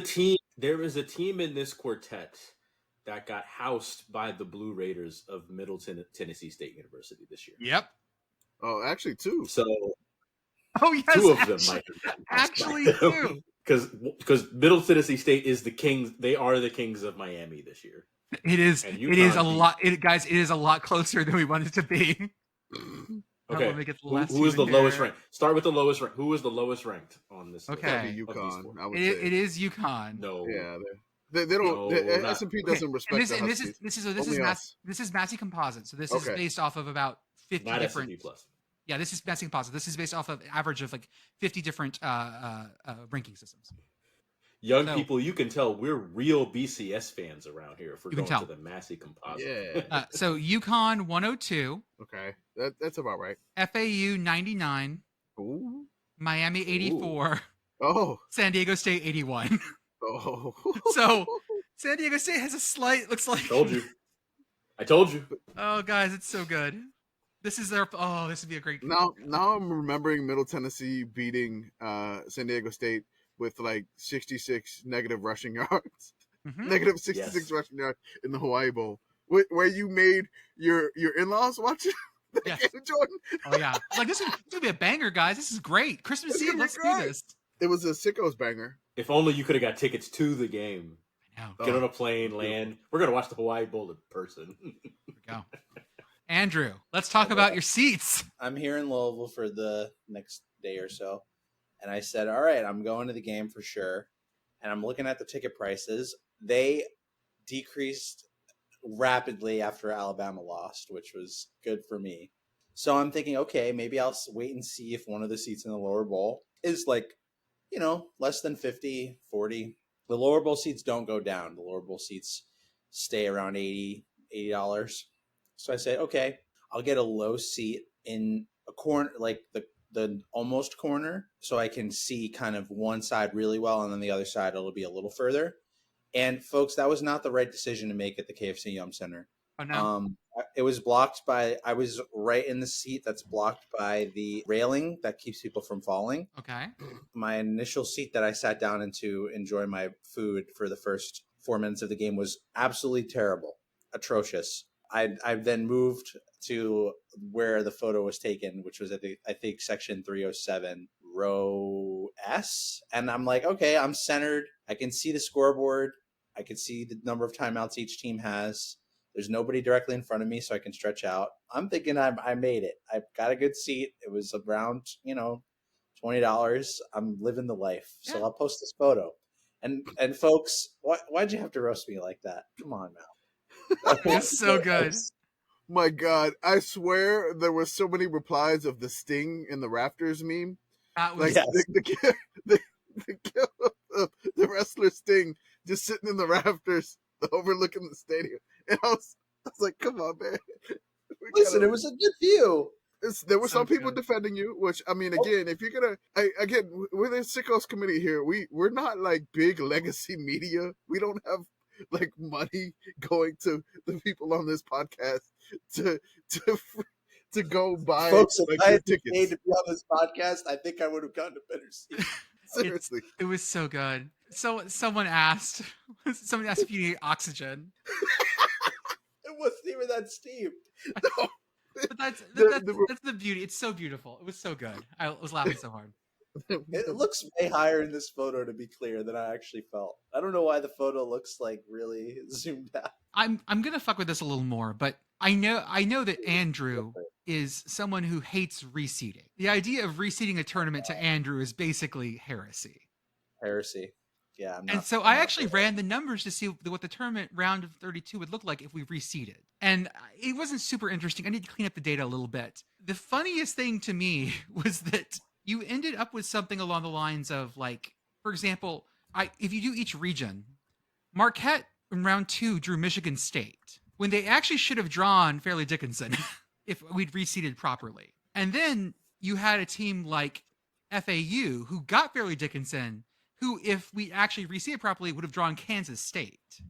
team in this quartet that got housed by the Blue Raiders of Middle Tennessee State University this year. Yep. Oh, actually 2. So. Oh yes. 2 of them might have gotten actually 2. Because Middle Tennessee State is the kings. They are the kings of Miami this year. It is. It is a lot. Guys, it is a lot closer than we want it to be. Okay. Who is the lowest ranked? Start with the lowest ranked. Who is the lowest ranked on this? Okay. UConn. It is UConn. No. Yeah. They don't. S&P doesn't respect. This is Massey Composite. So this is based off of about 50 Not different. S&P plus. Yeah, this is Massey Composite. This is based off of average of like 50 different ranking systems. Young people, you can tell we're real BCS fans around here if we're going to the Massey Composite. Yeah. So UConn 102. Okay, that's about right. FAU 99. Ooh. Miami 84. Ooh. Oh. San Diego State 81. Oh. So San Diego State has a slight. Looks like. I told you. Oh, guys, it's so good. This is their. Oh, this would be a great. Now I'm remembering Middle Tennessee beating San Diego State with like 66 negative rushing yards, negative 66 rushing yards in the Hawaii Bowl, where you made your in-laws watch it. Yes. Jordan. Oh yeah, like this is gonna be a banger, guys. This is great. Christmas Eve. Let's do this. It was a sickos banger. If only you could have got tickets to the game. I know. Get on a plane, land. We're gonna watch the Hawaii Bowl in person. Here we go. Andrew, let's talk about your seats. I'm here in Louisville for the next day or so. And I said, all right, I'm going to the game for sure. And I'm looking at the ticket prices. They decreased rapidly after Alabama lost, which was good for me. So I'm thinking, okay, maybe I'll wait and see if one of the seats in the lower bowl is like, less than 50, 40. The lower bowl seats don't go down. The lower bowl seats stay around $80. So I say, okay, I'll get a low seat in a corner, like the almost corner, so I can see kind of one side really well, and then the other side it'll be a little further. And folks, that was not the right decision to make at the KFC Yum Center. Oh no. It was blocked by, I was right in the seat that's blocked by the railing that keeps people from falling. Okay. My initial seat that I sat down into enjoy my food for the first 4 minutes of the game was absolutely terrible, atrocious. I then moved to where the photo was taken, which was at I think section 307, row S. And I'm like, okay, I'm centered. I can see the scoreboard. I can see the number of timeouts each team has. There's nobody directly in front of me, so I can stretch out. I'm thinking I made it. I got a good seat. It was around, $20. I'm living the life. Yeah. So I'll post this photo. And folks, why'd you have to roast me like that? Come on now. It's so good. My God, I swear there were so many replies of the Sting in the Rafters meme. That was the wrestler Sting just sitting in the rafters overlooking the stadium. And I was like, come on, man. Listen, it was a good view. There were some people defending you, which, I mean, again, if you're going to, we're the Sickos committee here. We're not like big legacy media. We don't have like money going to the people on this podcast to go buy. Folks, if like, I had tickets. paid to be on this podcast, I think I would have gotten a better seat. Seriously. It was so good. So someone asked if you need oxygen. It wasn't even that steep. No. But that's the beauty. It's so beautiful. It was so good. I was laughing so hard. It looks way higher in this photo, to be clear, than I actually felt. I don't know why the photo looks like really zoomed out. I'm gonna fuck with this a little more, but I know that Andrew is someone who hates reseeding. The idea of reseeding a tournament to Andrew is basically heresy. Heresy. Yeah. And so I actually ran the numbers to see what the tournament round of 32 would look like if we reseeded. And it wasn't super interesting. I need to clean up the data a little bit. The funniest thing to me was that you ended up with something along the lines of, like, for example, if you do each region, Marquette in round 2 drew Michigan State when they actually should have drawn Fairleigh Dickinson if we'd reseeded properly. And then you had a team like FAU who got Fairleigh Dickinson, who, if we actually reseeded properly, would have drawn Kansas State,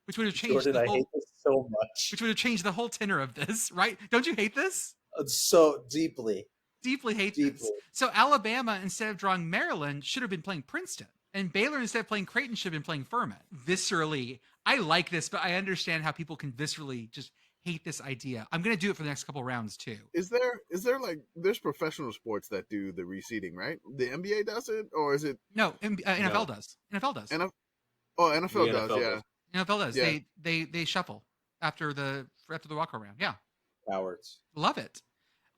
which would have changed I hate this so much. Which would have changed the whole tenor of this, right? Don't you hate this? So deeply. Deeply hate this. So Alabama, instead of drawing Maryland, should have been playing Princeton. And Baylor, instead of playing Creighton, should have been playing Furman. Viscerally, I like this, but I understand how people can viscerally just hate this idea. I'm going to do it for the next couple rounds too. Is there like, there's professional sports that do the reseeding, right? The NBA does it, or is it? No, NFL does. NFL does. NFL does, yeah. NFL does. Yeah. They shuffle after the walk around. Yeah. Cowards. Love it.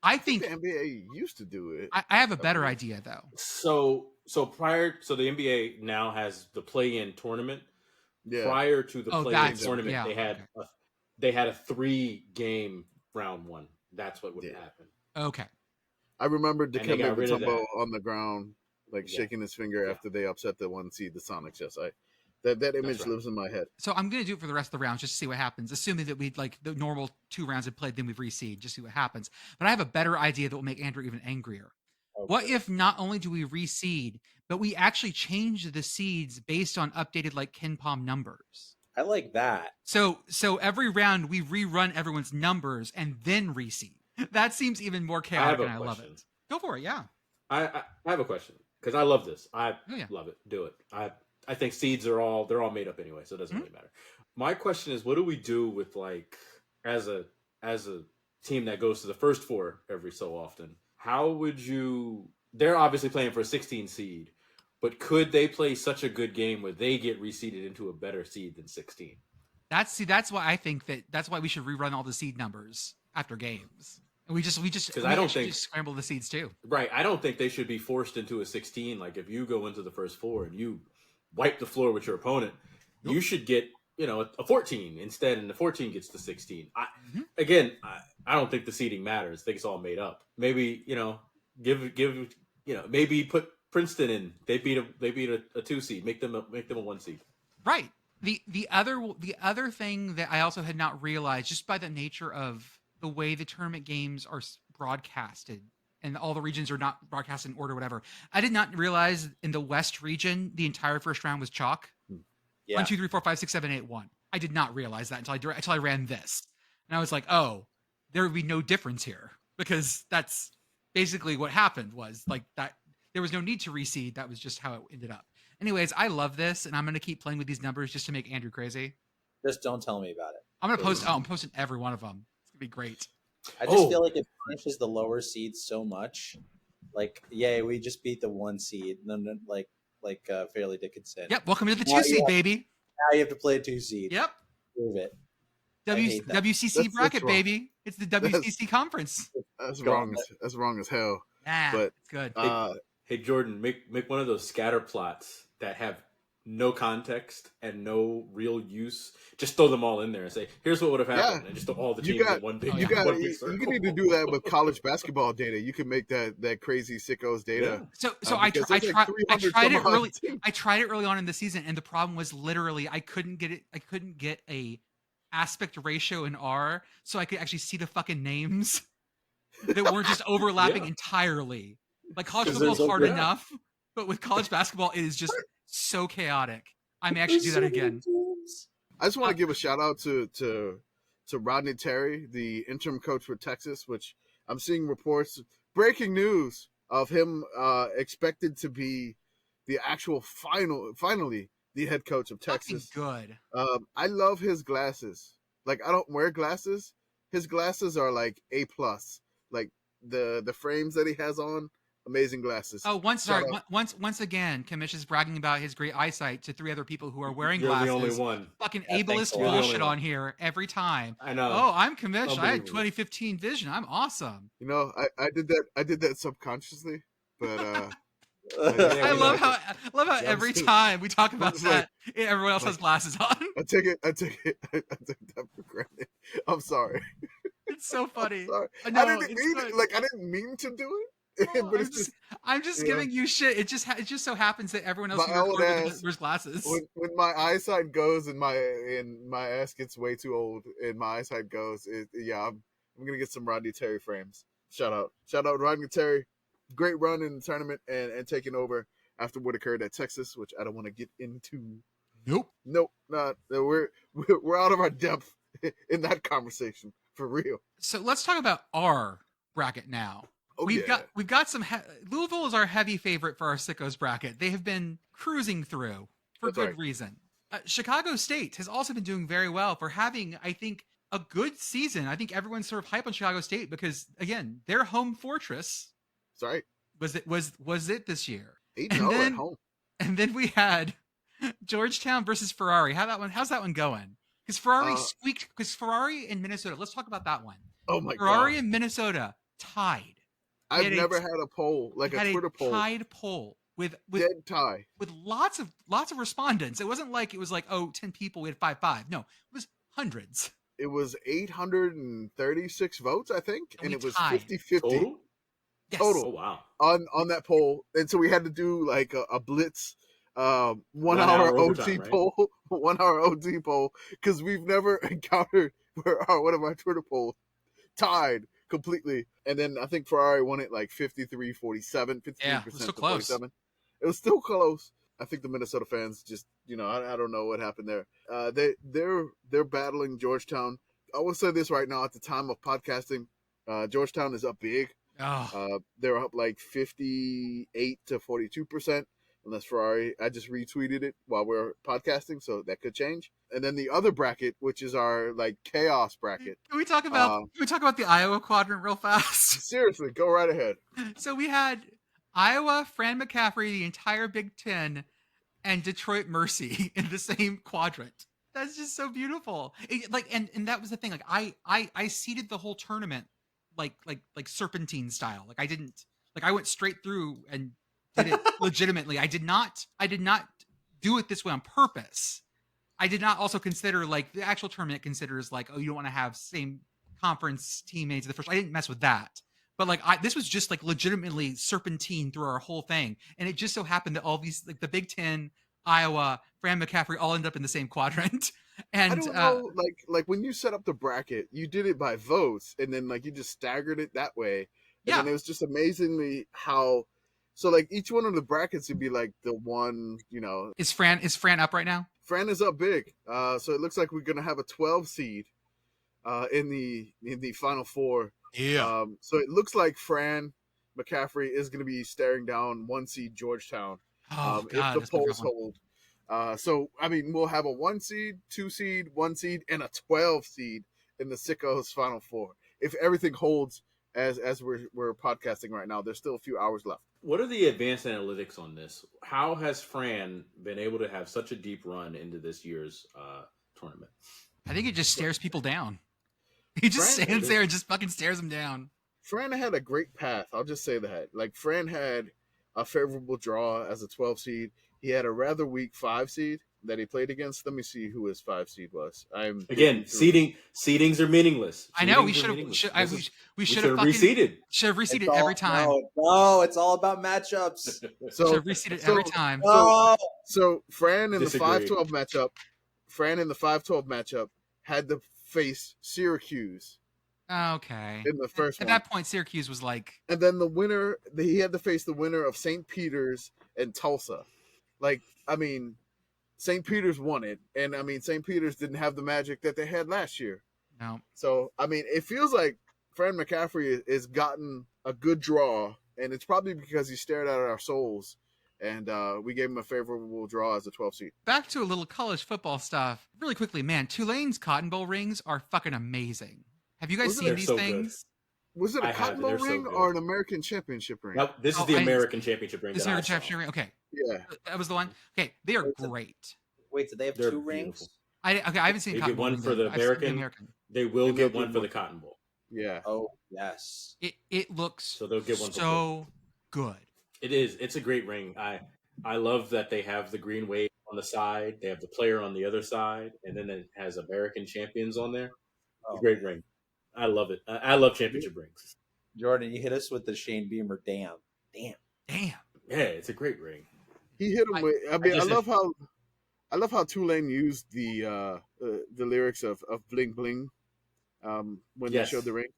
I think the NBA used to do it. I have a better idea though. So the NBA now has the play-in tournament. Yeah. Prior to the play-in tournament, yeah, they had a 3-game round 1. That's what would happen. Okay. I remember Dikembe Mutombo on the ground, like shaking his finger after they upset the 1 seed, the Sonics. Yes, that image lives in my head. So I'm going to do it for the rest of the rounds just to see what happens, assuming that we'd like the normal 2 rounds had played, then we've reseed, just see what happens. But I have a better idea that will make Andrew even angrier. Okay. What if not only do we reseed, but we actually change the seeds based on updated like KenPom numbers? I like that. So every round we rerun everyone's numbers and then reseed. That seems even more chaotic, and I love it. Go for it, yeah. I have a question because I love this. I love it. Do it. I think seeds they're all made up anyway, so it doesn't really matter. My question is, what do we do with, like, as a team that goes to the first 4 every so often? How would you? They're obviously playing for a 16 seed, but could they play such a good game where they get reseeded into a better seed than 16? That's why I think that's why we should rerun all the seed numbers after games. We just because I don't think just scramble the seeds too. Right. I don't think they should be forced into a 16. Like if you go into the first 4 and you wipe the floor with your opponent, you should get a 14 instead, and the 14 gets the 16. Again, I don't think the seeding matters. I think it's all made up. Maybe give maybe put Princeton in. They beat a 2 seed. Make them a 1 seed. Right. The other thing that I also had not realized, just by the nature of the way the tournament games are broadcasted, and all the regions are not broadcasted in order, whatever. I did not realize in the West region the entire first round was chalk. Yeah. 1, 2, 3, 4, 5, 6, 7, 8, 1. I did not realize that until I ran this, and I was like, oh, there would be no difference here, because that's basically what happened. Was like that. There was no need to reseed. That was just how it ended up. Anyways, I love this, and I'm going to keep playing with these numbers just to make Andrew crazy. Just don't tell me about it. I'm going to post. Oh, I'm posting every one of them. It's going to be great. I just feel like it punishes the lower seeds so much. Like, yay, we just beat the 1 seed. No, like Fairleigh Dickinson. Yep, welcome to the 2 seed, baby. Now you have to play a 2 seed. Yep. Prove it. WCC bracket, baby. It's the WCC conference. That's wrong. That's wrong as hell. Nah, but it's good. Hey Jordan, make one of those scatter plots that have no context and no real use. Just throw them all in there and say, "Here's what would have happened," and just throw all the teams in one big. You need to do that with college basketball data. You can make that crazy sickos data. Yeah. So I tried it early. I tried it early on in the season, and the problem was literally I couldn't get it. I couldn't get a aspect ratio in R, so I could actually see the fucking names that weren't just overlapping entirely. Like college football is hard enough, but with college basketball, it is just so chaotic. I may actually do that again. I just want to give a shout out to Rodney Terry, the interim coach for Texas, which I'm seeing reports, breaking news of him expected to be the actual finally the head coach of Texas. Fucking good. I love his glasses. Like, I don't wear glasses. His glasses are like A+. Like the frames that he has on. Amazing glasses. Oh, once again, Commish is bragging about his great eyesight to 3 other people who are wearing glasses. You're the only one. Fucking ableist bullshit on here every time. I know. Oh, I'm Commish. I had 2015 vision. I'm awesome. You know, I did that subconsciously, but I love how every time we talk about that, everyone else has glasses on. I take that for granted. I'm sorry. It's so funny. I didn't mean to do it. But I'm just giving you shit. It just so happens that everyone else wears glasses. When my eyesight goes and my ass gets way too old and my eyesight goes, I'm gonna get some Rodney Terry frames. Shout out Rodney Terry, great run in the tournament and taking over after what occurred at Texas, which I don't want to get into. Nope, not we're out of our depth in that conversation for real. So let's talk about our bracket now. We've got some. Louisville is our heavy favorite for our sickos bracket. They have been cruising through for good reason. Chicago State has also been doing very well for having, I think, a good season. I think everyone's sort of hype on Chicago State because, again, their home fortress. Sorry, was it this year? 8-0 at home. And then we had Georgetown versus Ferrari. How's that one going? Because Ferrari squeaked. Because Ferrari in Minnesota. Let's talk about that one. Oh my god! Ferrari in Minnesota tied. I've never had a poll like a Twitter poll. Tied poll with dead tie with lots of respondents. It wasn't like it was like 10 people. We had 5-5. No, it was hundreds. It was 836 votes, I think, and it was 50-50 total. Yes. Total. Oh, wow. On that poll, and so we had to do like a blitz 1 hour OT poll, right? 1 hour OT poll, because we've never encountered one of our Twitter polls tied completely. And then I think Ferrari won it like 53-47, 53% it was so to 47. It was still close. I think the Minnesota fans just, I don't know what happened there. They're battling Georgetown. I will say this right now, at the time of podcasting, Georgetown is up big. They're up like 58 to 42%. Unless Ferrari, I just retweeted it while we're podcasting, so that could change. And then the other bracket, which is our like chaos bracket. Can we talk about the Iowa quadrant real fast? Seriously, go right ahead. So we had Iowa, Fran McCaffrey, the entire Big Ten, and Detroit Mercy in the same quadrant. That's just so beautiful. And that was the thing. Like I seeded the whole tournament like serpentine style. Like I went straight through and did it legitimately. I did not do it this way on purpose. I did not also consider like the actual tournament considers like, oh, you don't want to have same conference teammates the first. I didn't mess with that. But like this was just like legitimately serpentine through our whole thing. And it just so happened that all these like the Big Ten, Iowa, Fran McCaffrey all end up in the same quadrant. And I don't know, like when you set up the bracket, you did it by votes, and then like you just staggered it that way. And then it was just amazingly how. So like each one of the brackets would be like the one, Is Fran up right now? Fran is up big. So it looks like we're gonna have a 12 seed in the Final Four. Yeah. So it looks like Fran McCaffrey is gonna be staring down 1 seed Georgetown. God, if the polls hold. So I mean, we'll have a 1 seed, 2 seed, 1 seed, and a 12 seed in the Sickos Final Four. If everything holds as we're podcasting right now, there's still a few hours left. What are the advanced analytics on this? How has Fran been able to have such a deep run into this year's tournament? I think it just stares people down. He just stands there and just fucking stares them down. Fran had a great path. I'll just say that. Like Fran had a favorable draw as a 12 seed. He had a rather weak 5 seed that he played against. Let me see who his 5 seed was. Seedings are meaningless. I know we should have reseeded. Should have reseeded every time. No, it's all about matchups. So should have reseeded every time. So Fran in the 5-12 matchup, had to face Syracuse. Okay. In the first At that point, Syracuse was like, and then the winner. He had to face the winner of St. Peter's and Tulsa. Like, I mean, St. Peter's won it, and I mean, St. Peter's didn't have the magic that they had last year. No. So, I mean, it feels like Fran McCaffrey has gotten a good draw, and it's probably because he stared out our souls, and we gave him a favorable draw as a 12 seed. Back to a little college football stuff. Really quickly, man, Tulane's Cotton Bowl rings are fucking amazing. Have you guys seen these things? Good. Was it a Cotton Bowl ring or an American Championship ring? No, this is the American Championship ring. This is the American Championship ring. Okay. Yeah. That was the one? Okay. They are great. Wait, do they have 2 rings? I haven't seen they Cotton get one Bowl for the American. They will get one for the Cotton Bowl. Yeah. Oh, yes. It looks so they'll get one so good. It is. It's a great ring. I love that they have the green wave on the side. They have the player on the other side, and then it has American champions on there. It's a great ring. I love it. I love championship rings. Jordan, you hit us with the Shane Beamer. Damn. Yeah, it's a great ring. He hit him with. I mean, I love how Tulane used the lyrics of Bling Bling when they showed the ring,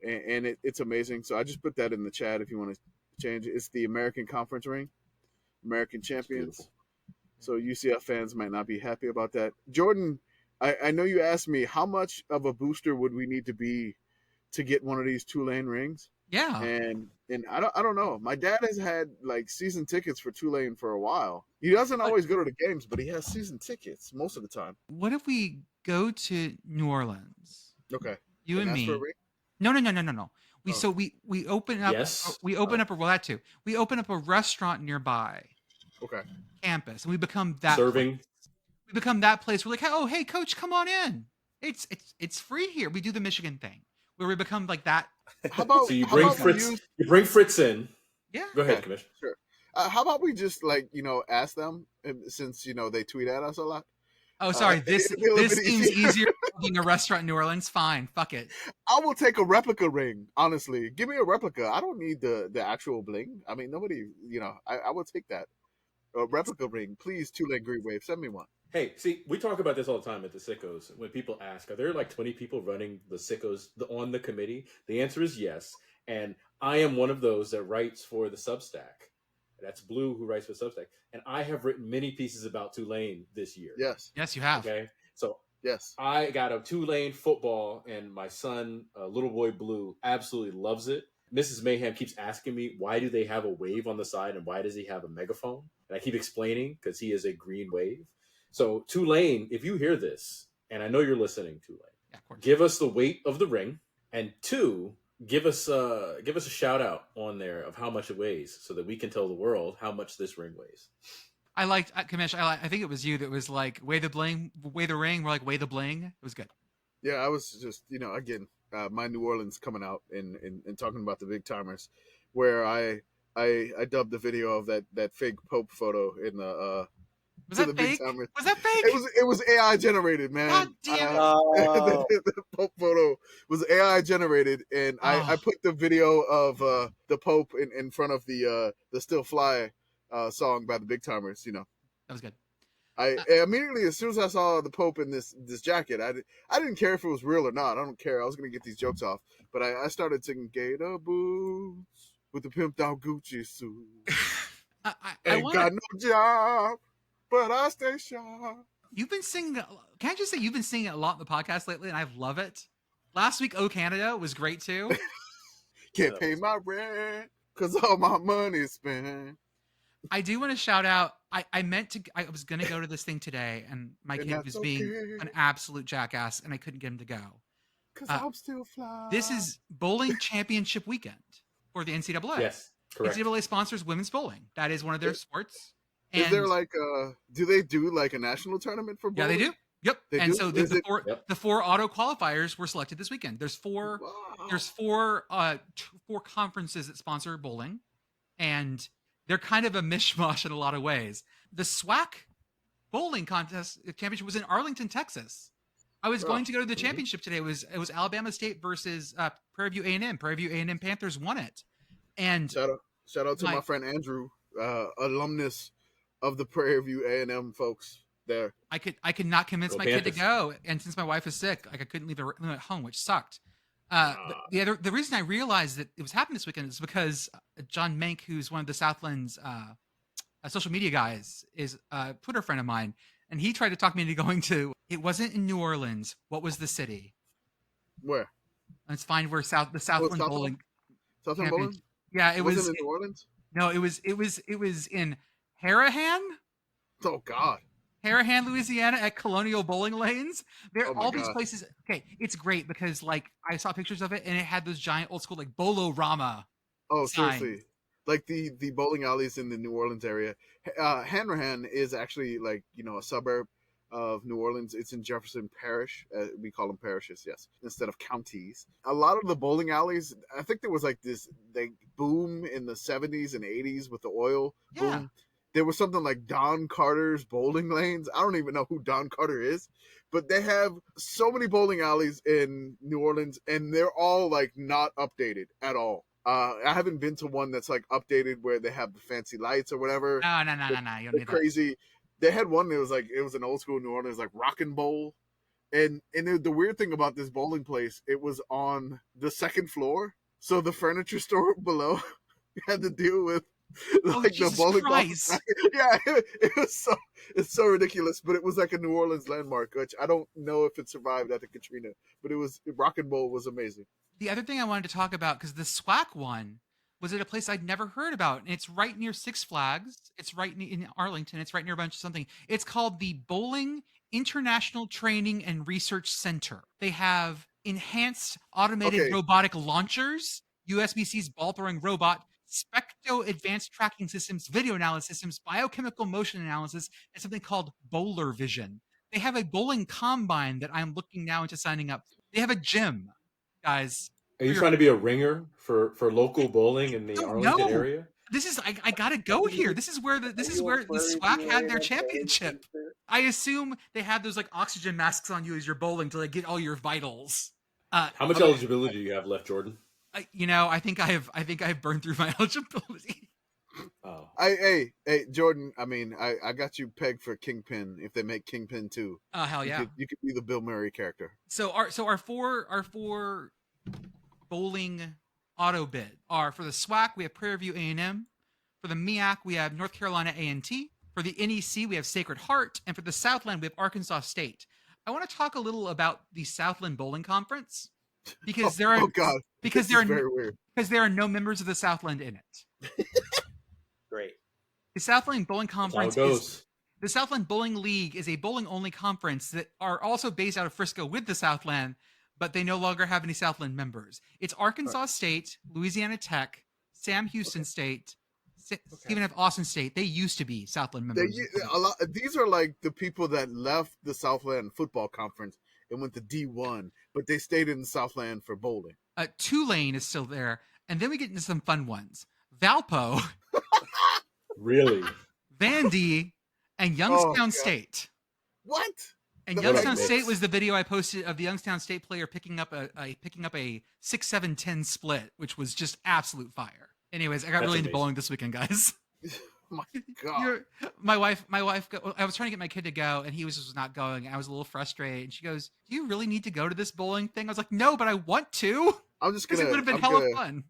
and it's amazing. So I just put that in the chat if you want to change it. It's the American Conference ring, American champions. So UCF fans might not be happy about that. Jordan, I know you asked me how much of a booster would we need to be to get one of these Tulane rings. Yeah. And I don't know. My dad has had like season tickets for Tulane for a while. He doesn't always go to the games, but he has season tickets most of the time. What if we go to New Orleans? Okay. You and me. No. We open up. Yes. We open up that too. We open up a restaurant nearby. Okay. Campus, and we become that serving. Place. We become that place. We're like, oh, hey, coach, come on in. It's free here. We do the Michigan thing where we become like that. How about so you bring Fritz? You bring Fritz in. Yeah. Go ahead, Commish. Sure. How about we just ask them since they tweet at us a lot. Oh, sorry. This seems easier than being a restaurant in New Orleans. Fine, fuck it. I will take a replica ring. Honestly, give me a replica. I don't need the actual bling. I mean, nobody. I will take that. A replica ring, please. Tulane Green Wave, send me one. Hey, see, we talk about this all the time at the Sickos. When people ask, are there like 20 people running the Sickos on the committee? The answer is yes. And I am one of those that writes for the Substack. That's Blue who writes for Substack. And I have written many pieces about Tulane this year. Yes. Yes, you have. Okay. So yes, I got a Tulane football, and my son, little boy Blue, absolutely loves it. Mrs. Mayhem keeps asking me, why do they have a wave on the side and why does he have a megaphone? And I keep explaining because he is a green wave. So Tulane, if you hear this, and I know you're listening, Tulane, give us the weight of the ring, and 2, give us a shout out on there of how much it weighs, so that we can tell the world how much this ring weighs. I liked Commish. I think it was you that was like, weigh the ring. We're like, weigh the bling. It was good. Yeah, I was just again my New Orleans coming out and talking about the big timers, where I dubbed the video of that fake Pope photo in the was that fake? Was that fake? It was AI generated, man. God damn it. The Pope photo was AI generated, and I put the video of the Pope in front of the Still Fly song by the Big Timers. You know, that was good. I immediately, as soon as I saw the Pope in this jacket, I didn't care if it was real or not. I don't care. I was gonna get these jokes off, but I started singing "Gator Boots" with the pimped out Gucci suit. Ain't got no job, but I stay sharp. You've been singing. Can I just say you've been singing a lot in the podcast lately, and I love it. Last week, "Oh Canada" was great too. Can't pay my rent because all my money's spent. I do want to shout out. I was going to go to this thing today, and my kid was being an absolute jackass, and I couldn't get him to go. Because I'm still fly. This is bowling championship weekend for the NCAA. Yes, correct. NCAA sponsors women's bowling. That is one of their sports. Is there like do they do like a national tournament for bowling? Yeah, they do. Yep. And so the four auto qualifiers were selected this weekend. There's four conferences that sponsor bowling, and they're kind of a mishmash in a lot of ways. The SWAC bowling contest championship was in Arlington, Texas. I was going to go to the championship today. It was Alabama State versus Prairie View A&M. Prairie View A&M Panthers won it. And shout out to my friend Andrew, alumnus of the Prairie View A&M folks there. I could not convince my kid to go, and since my wife is sick, I couldn't leave her at home, which sucked. The reason I realized that it was happening this weekend is because John Mank, who's one of the Southland's social media guys, is a Twitter friend of mine, and he tried to talk me into going to. It wasn't in New Orleans. What was the city? Where? And it's fine. Where the Southland bowling. Southland bowling. Yeah, it was in New Orleans. No, it was in Harahan. Oh God. Harahan, Louisiana, at Colonial Bowling Lanes. These places. Okay, it's great because like I saw pictures of it and it had those giant old school like Bolo-Rama. Oh, signs. seriously. Like the bowling alleys in the New Orleans area. Hanrahan is actually like, a suburb of New Orleans. It's in Jefferson Parish. We call them parishes, yes, instead of counties. A lot of the bowling alleys, I think there was like this boom in the 70s and 80s with the oil boom. There was something like Don Carter's bowling lanes. I don't even know who Don Carter is, but they have so many bowling alleys in New Orleans, and they're all like not updated at all. I haven't been to one that's like updated where they have the fancy lights or whatever. No. You don't need crazy. They had one that was like, it was an old school New Orleans, like Rock and Bowl. And the weird thing about this bowling place, it was on the second floor. So the furniture store below had to deal with like the bowling ball. Yeah, it's so ridiculous, but it was like a New Orleans landmark, which I don't know if it survived after Katrina, but Rock and Bowl was amazing. The other thing I wanted to talk about, because the SWAC one was at a place I'd never heard about, and it's right near Six Flags. It's right in Arlington. It's right near a bunch of something. It's called the Bowling International Training and Research Center. They have enhanced automated robotic launchers, USB-C's ball-throwing robot, Specto advanced tracking systems, video analysis systems, biochemical motion analysis, and something called Bowler Vision. They have a bowling combine that I'm looking now into signing up for. They have a gym, guys. Are you trying to be a ringer for local bowling in the Arlington area? This is I gotta go here. This is where the SWAC had their championship. I assume they have those like oxygen masks on you as you're bowling to like get all your vitals. How much eligibility do you have left, Jordan? I think I have burned through my eligibility. Oh. Hey, Jordan. I mean, I got you pegged for Kingpin if they make Kingpin 2. Oh hell yeah! You could be the Bill Murray character. So our four bowling auto bid are for the SWAC we have Prairie View A&M, for the MEAC we have North Carolina A&T, for the NEC we have Sacred Heart, and for the Southland we have Arkansas State. I want to talk a little about the Southland Bowling Conference because there are no members of the Southland in it. Great. The Southland Bowling Conference the Southland Bowling League is a bowling only conference that are also based out of Frisco with the Southland, but they no longer have any Southland members. It's Arkansas State, Louisiana Tech, Sam Houston State, Stephen F. Austin State. They used to be Southland members. These are like the people that left the Southland Football Conference and went to D1, but they stayed in Southland for bowling. Tulane is still there, and then we get into some fun ones. Valpo, Really? Vandy, and Youngstown State. What? And Youngstown State was the video I posted of the Youngstown State player picking up a 6-7-10 split, which was just absolute fire. Anyways, I got really into bowling this weekend, guys. My God. My wife. I was trying to get my kid to go, and he was just not going. I was a little frustrated. And she goes, "Do you really need to go to this bowling thing?" I was like, "No, but I want to." I'm just gonna. It would have been hella fun.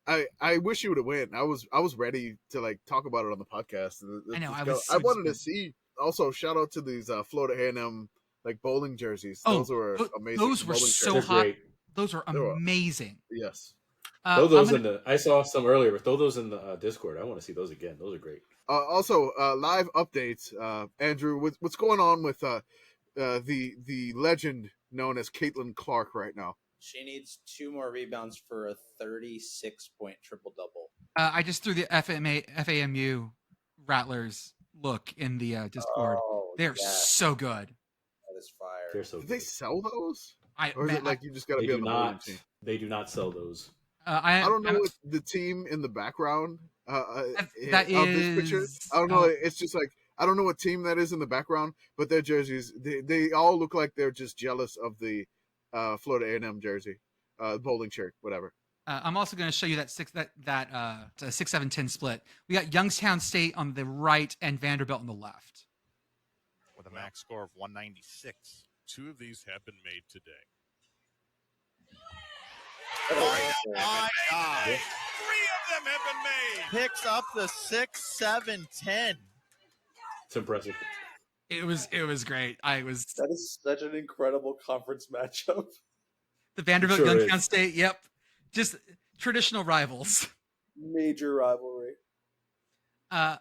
I wish you would have went. I was ready to like talk about it on the podcast. I know. I wanted to see. Also, shout out to these Florida A&M like bowling jerseys. Those were amazing. Those were so hot. Those were amazing. Yes. Throw those in the. I saw some earlier, but throw those in the Discord. I want to see those again. Those are great. Also, live updates. Andrew, what's going on with the legend known as Caitlin Clark right now? She needs 2 more rebounds for a 36-point triple-double. I just threw the FAMU Rattlers look in the Discord. They're so good. That is fire. They're so good. Do they sell those? Or is it like you just got to be on the bowling team? They do not sell those. I don't know what the team in the background that of is, this picture. I don't know. It's just like I don't know what team that is in the background, but their jerseys they all look like they're just jealous of the Florida A&M jersey, bowling shirt, whatever. I'm also going to show you that 6-7-10 split. We got Youngstown State on the right and Vanderbilt on the left. With a max score of 196. 2 of these have been made today. Oh my God. 3 of them have been made. Picks up the 6-7-10. It's impressive. It was great. That is such an incredible conference matchup. The Vanderbilt Youngstown State, yep. Just traditional rivals. Major rivalry.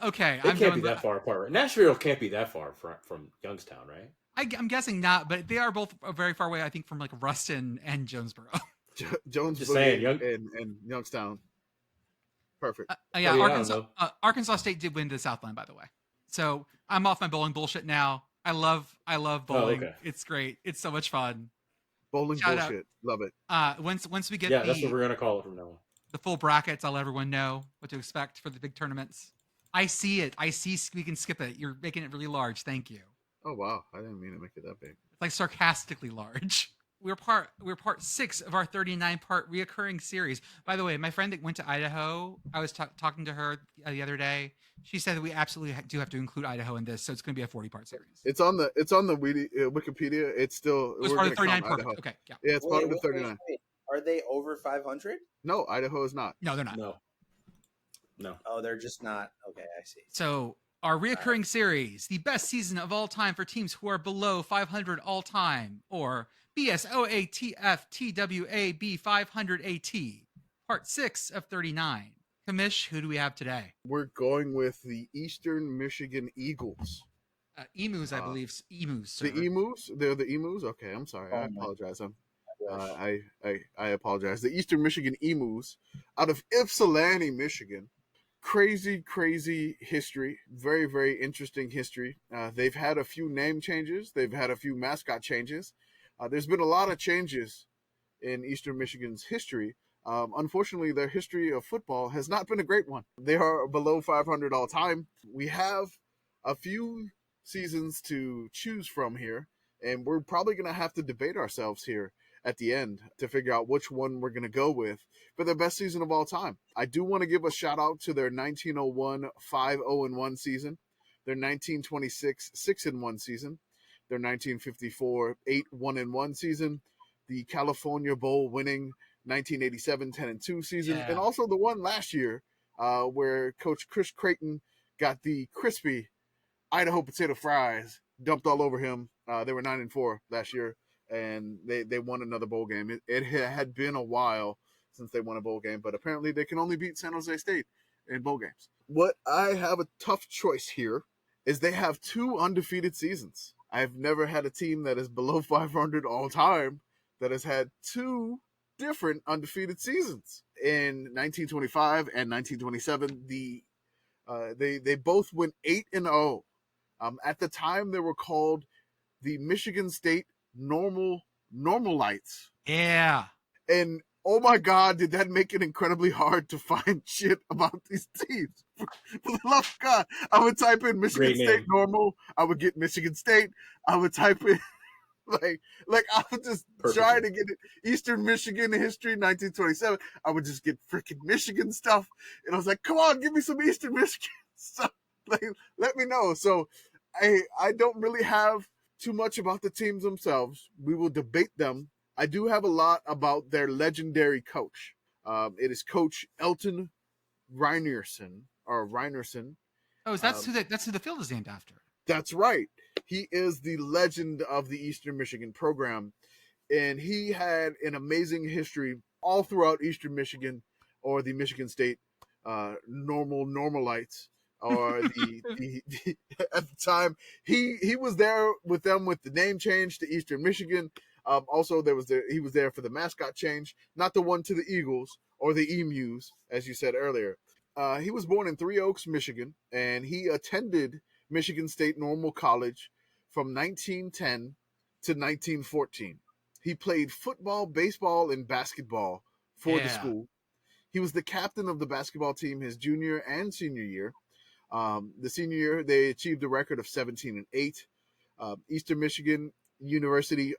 Okay. They can't be that far apart, right? Nashville can't be that far from Youngstown, right? I'm guessing not, but they are both very far away, I think, from like Ruston and Jonesboro. Jonesboro and Youngstown. Perfect. Arkansas State did win the Southland, by the way. So I'm off my bowling bullshit now. I love bowling. Oh, okay. It's great. It's so much fun. Bowling bullshit. Love it. Once we get that's what we're gonna call it from now on. The full brackets, I'll let everyone know what to expect for the big tournaments. I see it. We can skip it. You're making it really large. Thank you. Oh wow, I didn't mean to make it that big. It's like sarcastically large. We're part 6 of our 39-part reoccurring series. By the way, my friend that went to Idaho, I was talking to her the other day. She said that we absolutely do have to include Idaho in this, so it's going to be a 40-part series. It's on the Wikipedia. It's still it's part of the 39 part. Okay, yeah. Yeah, it's part of the 39. Wait. Are they over 500? No, Idaho is not. No, they're not. No. Oh, they're just not. Okay, I see. So our reoccurring series, the best season of all time for teams who are below 500 all time, or BSOATFTWAB 500 AT, part 6 of 39. Commish, who do we have today? We're going with the Eastern Michigan Eagles. Emus, I believe. Emus. Sir. The Emus? They're the Emus? Okay, I'm sorry. I apologize. I apologize. The Eastern Michigan Emus out of Ypsilanti, Michigan. Crazy history. Very, very interesting history. They've had a few name changes. They've had a few mascot changes. There's been a lot of changes in Eastern Michigan's history. Unfortunately, their history of football has not been a great one. They are below 500 all time. We have a few seasons to choose from here, and we're probably going to have to debate ourselves here at the end to figure out which one we're going to go with for the best season of all time. I do want to give a shout out to their 1901 5-0-1 season, their 1926 6-1 season, their 1954 8-1-1 season, the California Bowl winning 1987 10-2 season, and also the one last year where Coach Chris Creighton got the crispy Idaho potato fries dumped all over him. They were 9-4 last year, and they won another bowl game. It had been a while since they won a bowl game, but apparently they can only beat San Jose State in bowl games. What I have a tough choice here is they have 2 undefeated seasons. I've never had a team that is below 500 all time that has had 2 different undefeated seasons. In 1925 and 1927, they both went 8-0. At the time, they were called the Michigan State Normalites. Yeah. And oh my God, did that make it incredibly hard to find shit about these teams? For the love of God, I would type in Michigan State normal. I would get Michigan State. I would type in like I would just try to get it. Eastern Michigan history, 1927. I would just get freaking Michigan stuff, and I was like, "Come on, give me some Eastern Michigan stuff. Like, let me know." So, I don't really have too much about the teams themselves. We will debate them. I do have a lot about their legendary coach. It is Coach Elton Reinerson or Reinerson. Oh, that's who the field is named after. That's right. He is the legend of the Eastern Michigan program, and he had an amazing history all throughout Eastern Michigan, or the Michigan State Normalites, or the at the time he was there with them with the name change to Eastern Michigan. Also, he was there for the mascot change, not the one to the Eagles or the Emus, as you said earlier. He was born in Three Oaks, Michigan, and he attended Michigan State Normal College from 1910 to 1914. He played football, baseball, and basketball for the school. He was the captain of the basketball team his junior and senior year. The senior year, they achieved a record of 17-8. Eastern Michigan University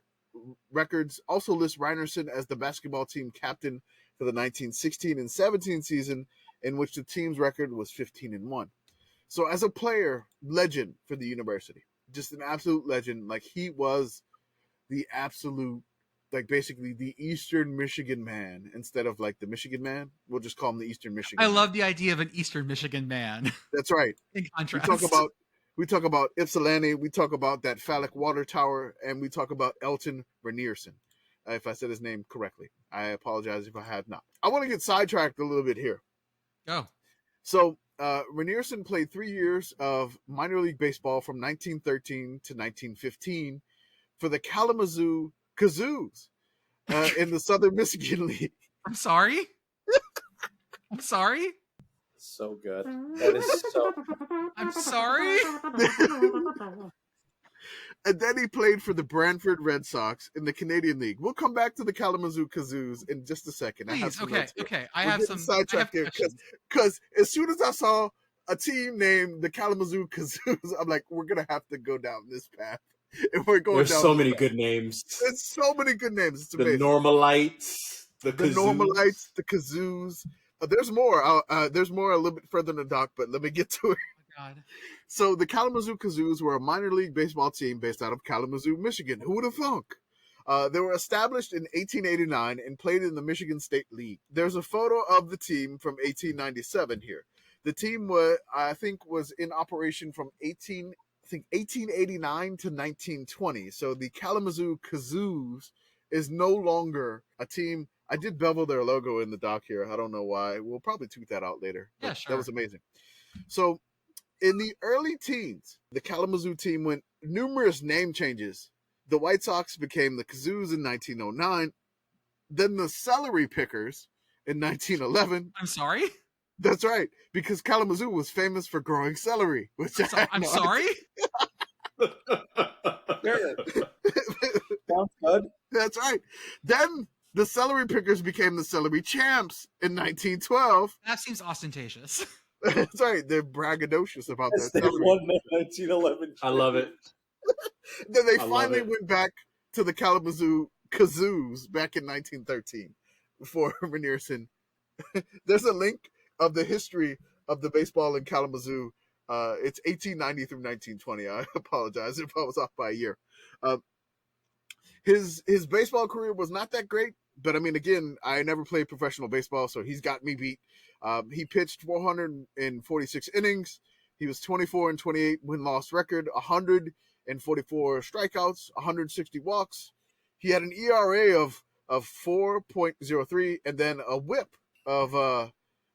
records also list Reinerson as the basketball team captain for the 1916 and 17 season, in which the team's record was 15-1. So as a player, legend for the university, just an absolute legend. Like, he was the absolute, like, basically the Eastern Michigan man instead of like the Michigan man. We'll just call him the Eastern Michigan man. Love the idea of an Eastern Michigan man. That's right. In contrast. We talk about Ypsilanti, we talk about that phallic water tower, and we talk about Elton Reinerson. If I said his name correctly, I apologize if I had not. I want to get sidetracked a little bit here. Go. So, Reinerson played 3 years of minor league baseball from 1913 to 1915 for the Kalamazoo Kazoos in the Southern Michigan League. I'm sorry? I'm sorry? So good. That is so. I'm sorry? And then he played for the Brantford Red Sox in the Canadian League. We'll come back to the Kalamazoo Kazoos in just a second. Please, okay. I We're have some sidetracked here because as soon as I saw a team named the Kalamazoo Kazoos, I'm like, we're gonna have to go down this path. And we're going. There's so many good names. There's so many good names. It's the amazing. Normalites, the Normalites, the Kazoos. There's more. There's more a little bit further in the doc, but let me get to it. God. So the Kalamazoo Kazoos were a minor league baseball team based out of Kalamazoo, Michigan. Who would have thunk? They were established in 1889 and played in the Michigan State League. There's a photo of the team from 1897 here. The team was in operation from 1889 to 1920. So the Kalamazoo Kazoos is no longer a team. I did bevel their logo in the doc here. I don't know why. We'll probably tweet that out later. Yeah, sure. That was amazing. So in the early teens, the Kalamazoo team went numerous name changes. The White Sox became the Kazoos in 1909, then the Celery Pickers in 1911. I'm sorry? That's right, because Kalamazoo was famous for growing celery. Which I'm sorry? Sounds good. That's right. Then the Celery Pickers became the Celery Champs in 1912. That seems ostentatious. That's right. They're braggadocious about that. They won the 1911. I love it. Then they finally went back to the Kalamazoo Kazoos back in 1913 before Reinerson. There's a link of the history of the baseball in Kalamazoo. It's 1890 through 1920. I apologize if I was off by a year. His baseball career was not that great, but I mean, again, I never played professional baseball, so he's got me beat. He pitched 446 innings. He was 24-28 win-loss record, 144 strikeouts, 160 walks. He had an ERA of 4.03 and then a WHIP of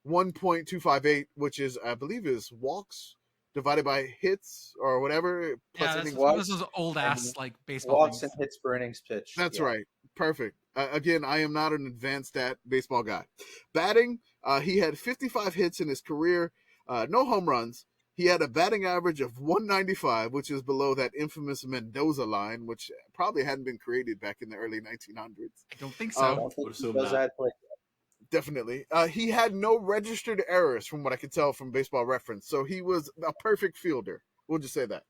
1.258, which is, I believe, is walks divided by hits or whatever. Plus innings. One of those old ass like baseball walks things. And hits per innings pitch. That's right. Perfect. Again, I am not an advanced stat baseball guy. Batting, he had 55 hits in his career, no home runs, He had a batting average of 195, which is below that infamous Mendoza line, which probably hadn't been created back in the early 1900s. I don't think so. I don't think Mendoza had played. Definitely. He had no registered errors from what I could tell from Baseball Reference. So he was a perfect fielder. We'll just say that.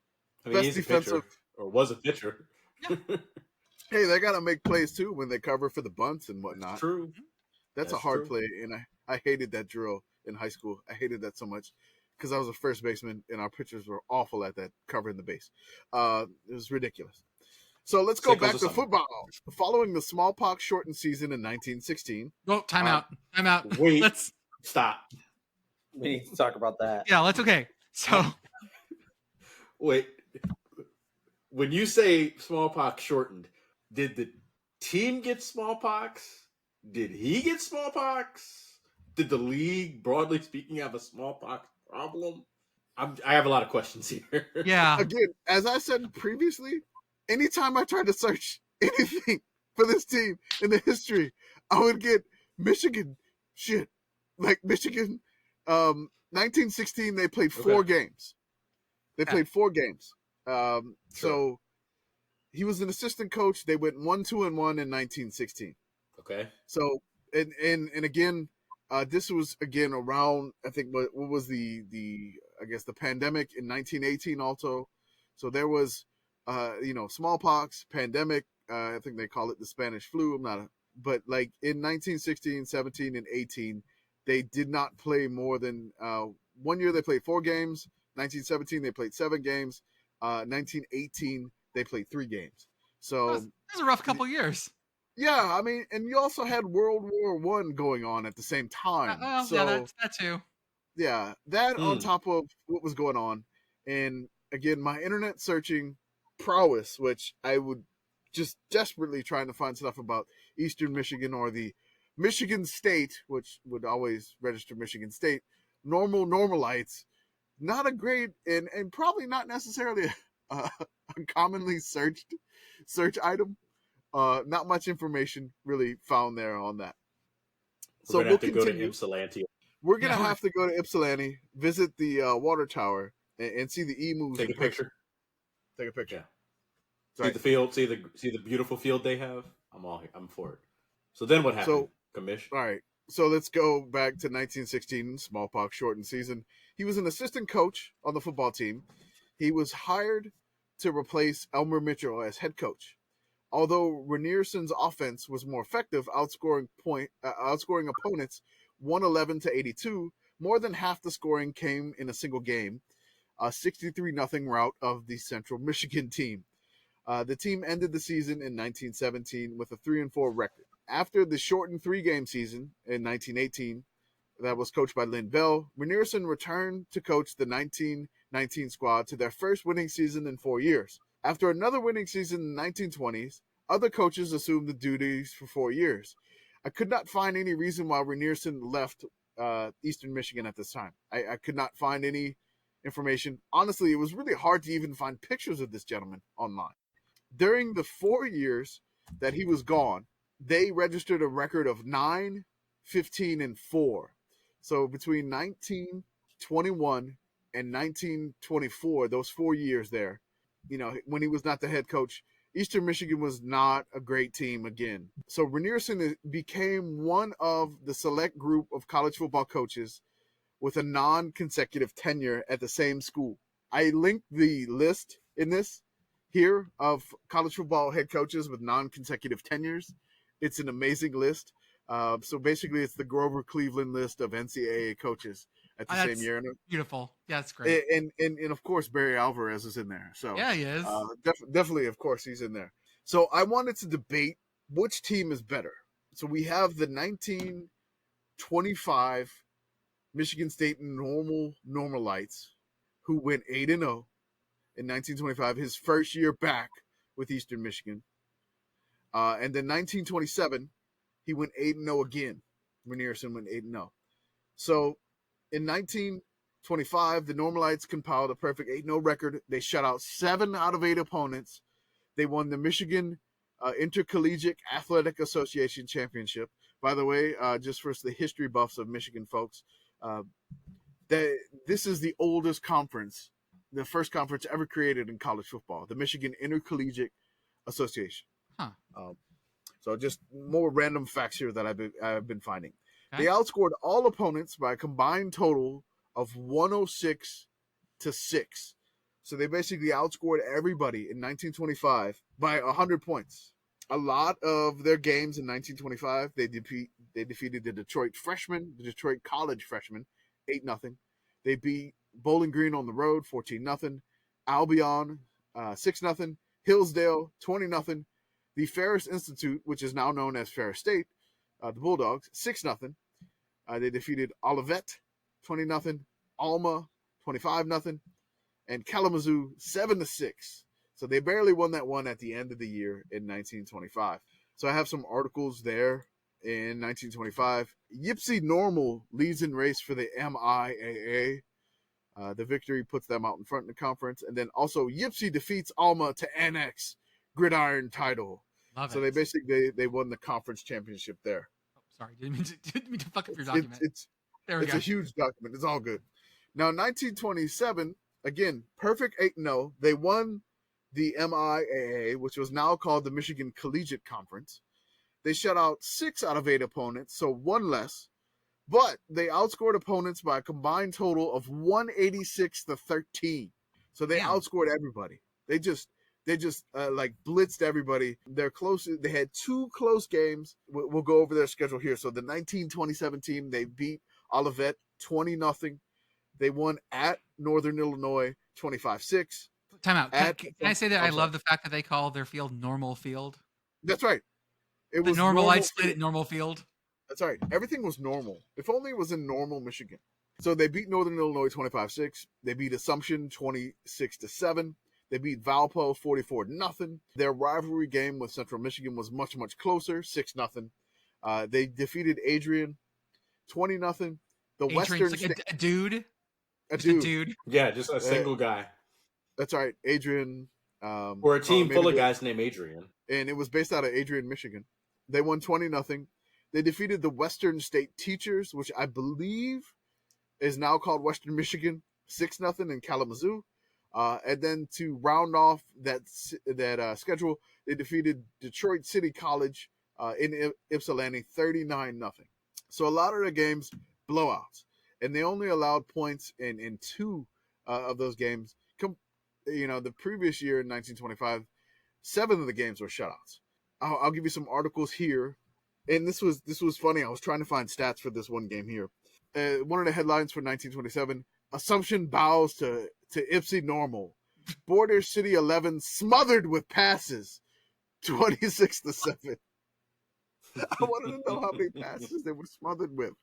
I mean, he's defensive. A pitcher, or was a pitcher. Yeah. Hey, they got to make plays too when they cover for the bunts and whatnot. That's true. That's a hard play. And I hated that drill in high school. I hated that so much because I was a first baseman and our pitchers were awful at that, covering the base. It was ridiculous. So let's go back to football. Following the smallpox shortened season in 1916. Oh, time out. Wait, let's stop. We need to talk about that. Yeah, that's okay. So, wait, when you say smallpox shortened, did the team get smallpox? Did he get smallpox? Did the league, broadly speaking, have a smallpox problem? I have a lot of questions here. Yeah. Again, as I said previously, anytime I tried to search anything for this team in the history, I would get Michigan shit. Like Michigan, 1916, they played 4 games. They played 4 games. So he was an assistant coach. They went 1-2-1 in 1916. Okay. So and again, this was again around, I think, what was the I guess the pandemic in 1918 also. So there was smallpox, pandemic. I think they call it the Spanish flu. But like in 1916, 17, and 18, they did not play more than 1 year. They played 4 games. 1917, they played 7 games. 1918, they played 3 games. So that was a rough couple years. Yeah, I mean, and you also had World War I going on at the same time. Yeah, that too. Yeah, that on top of what was going on. And again, my internet searching prowess, which I would just desperately trying to find stuff about Eastern Michigan or the Michigan State, which would always register Michigan State, Normalites, not a great and probably not necessarily a commonly searched search item. Not much information really found there on that. So we'll continue. Go to Ypsilanti. We're going to have to go to Ypsilanti, visit the water tower, and see the emus. Take a picture. Take a picture. Yeah. See the field. See the beautiful field they have. I'm for it. So then what happened? Commish. All right. So let's go back to 1916, smallpox shortened season. He was an assistant coach on the football team. He was hired to replace Elmer Mitchell as head coach. Although Renierson's offense was more effective, outscoring opponents 111-82, more than half the scoring came in a single game, a 63-0 rout of the Central Michigan team. The team ended the season in 1917 with a 3-4 record. After the shortened 3-game season in 1918, that was coached by Lynn Bell, Renierson returned to coach the 1919 squad to their first winning season in 4 years. After another winning season in the 1920s, other coaches assumed the duties for 4 years. I could not find any reason why Renierson left Eastern Michigan at this time. I could not find any information. Honestly, it was really hard to even find pictures of this gentleman online. During the 4 years that he was gone, they registered a record of 9, 15, and 4. So between 1921 and 1924, those 4 years there, when he was not the head coach, Eastern Michigan was not a great team again. So Renierson became one of the select group of college football coaches with a non-consecutive tenure at the same school. I linked the list in this here of college football head coaches with non-consecutive tenures. It's an amazing list. So basically, it's the Grover Cleveland list of NCAA coaches at the same year. Beautiful. Yeah, that's great. And of course, Barry Alvarez is in there. So yeah, he is. Definitely, of course, he's in there. So I wanted to debate which team is better. So we have the 1925 Michigan State Normalites, who went 8-0 in 1925, his first year back with Eastern Michigan. And then 1927, he went 8-0 again. Renierson went 8-0. So in 1925, the Normalites compiled a perfect 8-0 record. They shut out 7 out of 8 opponents. They won the Michigan Intercollegiate Athletic Association Championship. By the way, just for the history buffs of Michigan folks, that this is the oldest conference, the first conference ever created in college football, the Michigan Intercollegiate Association. Huh. So just more random facts here that I've been finding. Okay. They outscored all opponents by a combined total of 106 to 6. So they basically outscored everybody in 1925 by 100 points. A lot of their games in 1925, they defeated the Detroit freshmen, the Detroit college freshmen, 8-0. They beat Bowling Green on the road, 14-0. Albion, 6-0. Hillsdale, 20-0. The Ferris Institute, which is now known as Ferris State, the Bulldogs, 6-0. They defeated Olivet, 20-0. Alma, 25-0. And Kalamazoo, 7-6. So they barely won that one at the end of the year in 1925. So I have some articles there in 1925. Yipsy Normal leads in race for the MIAA. The victory puts them out in front in the conference. And then also Yipsy defeats Alma to annex Gridiron title. Love so it. they basically they won the conference championship there. Oh, sorry, didn't mean to fuck up your document. It's a huge document. It's all good. Now 1927, again, perfect 8-0. They won the MIAA, which was now called the Michigan Collegiate Conference. They shut out 6 out of 8 opponents, so 1 less. But they outscored opponents by a combined total of 186 to 13. So they outscored everybody. They just like blitzed everybody. They're close. They had 2 close games. We'll go over their schedule here. So the 1927 team, they beat Olivet 20-0. They won at Northern Illinois 25-6. Time out. Can I say that I love the fact that they call their field Normal Field? That's right. It was Normalites split at Normal Field. That's right. Everything was normal. If only it was in Normal, Michigan. So they beat Northern Illinois 25-6. They beat Assumption 26-7. They beat Valpo 44-0. Their rivalry game with Central Michigan was much, much closer, 6-0. They defeated Adrian 20-0. The Western like a dude. A dude. Yeah, just a single guy. That's right, Adrian. Or a team full of guys named Adrian. And it was based out of Adrian, Michigan. They won 20-0. They defeated the Western State Teachers, which I believe is now called Western Michigan, 6-0 in Kalamazoo. And then to round off that schedule, they defeated Detroit City College in Ypsilanti 39-0. So a lot of the games, blowouts. And they only allowed points in 2 of those games. The previous year in 1925, 7 of the games were shutouts. I'll give you some articles here. And this was funny. I was trying to find stats for this one game here. One of the headlines for 1927, Assumption bows to Ypsi Normal. Border City 11 smothered with passes, 26-7. I wanted to know how many passes they were smothered with.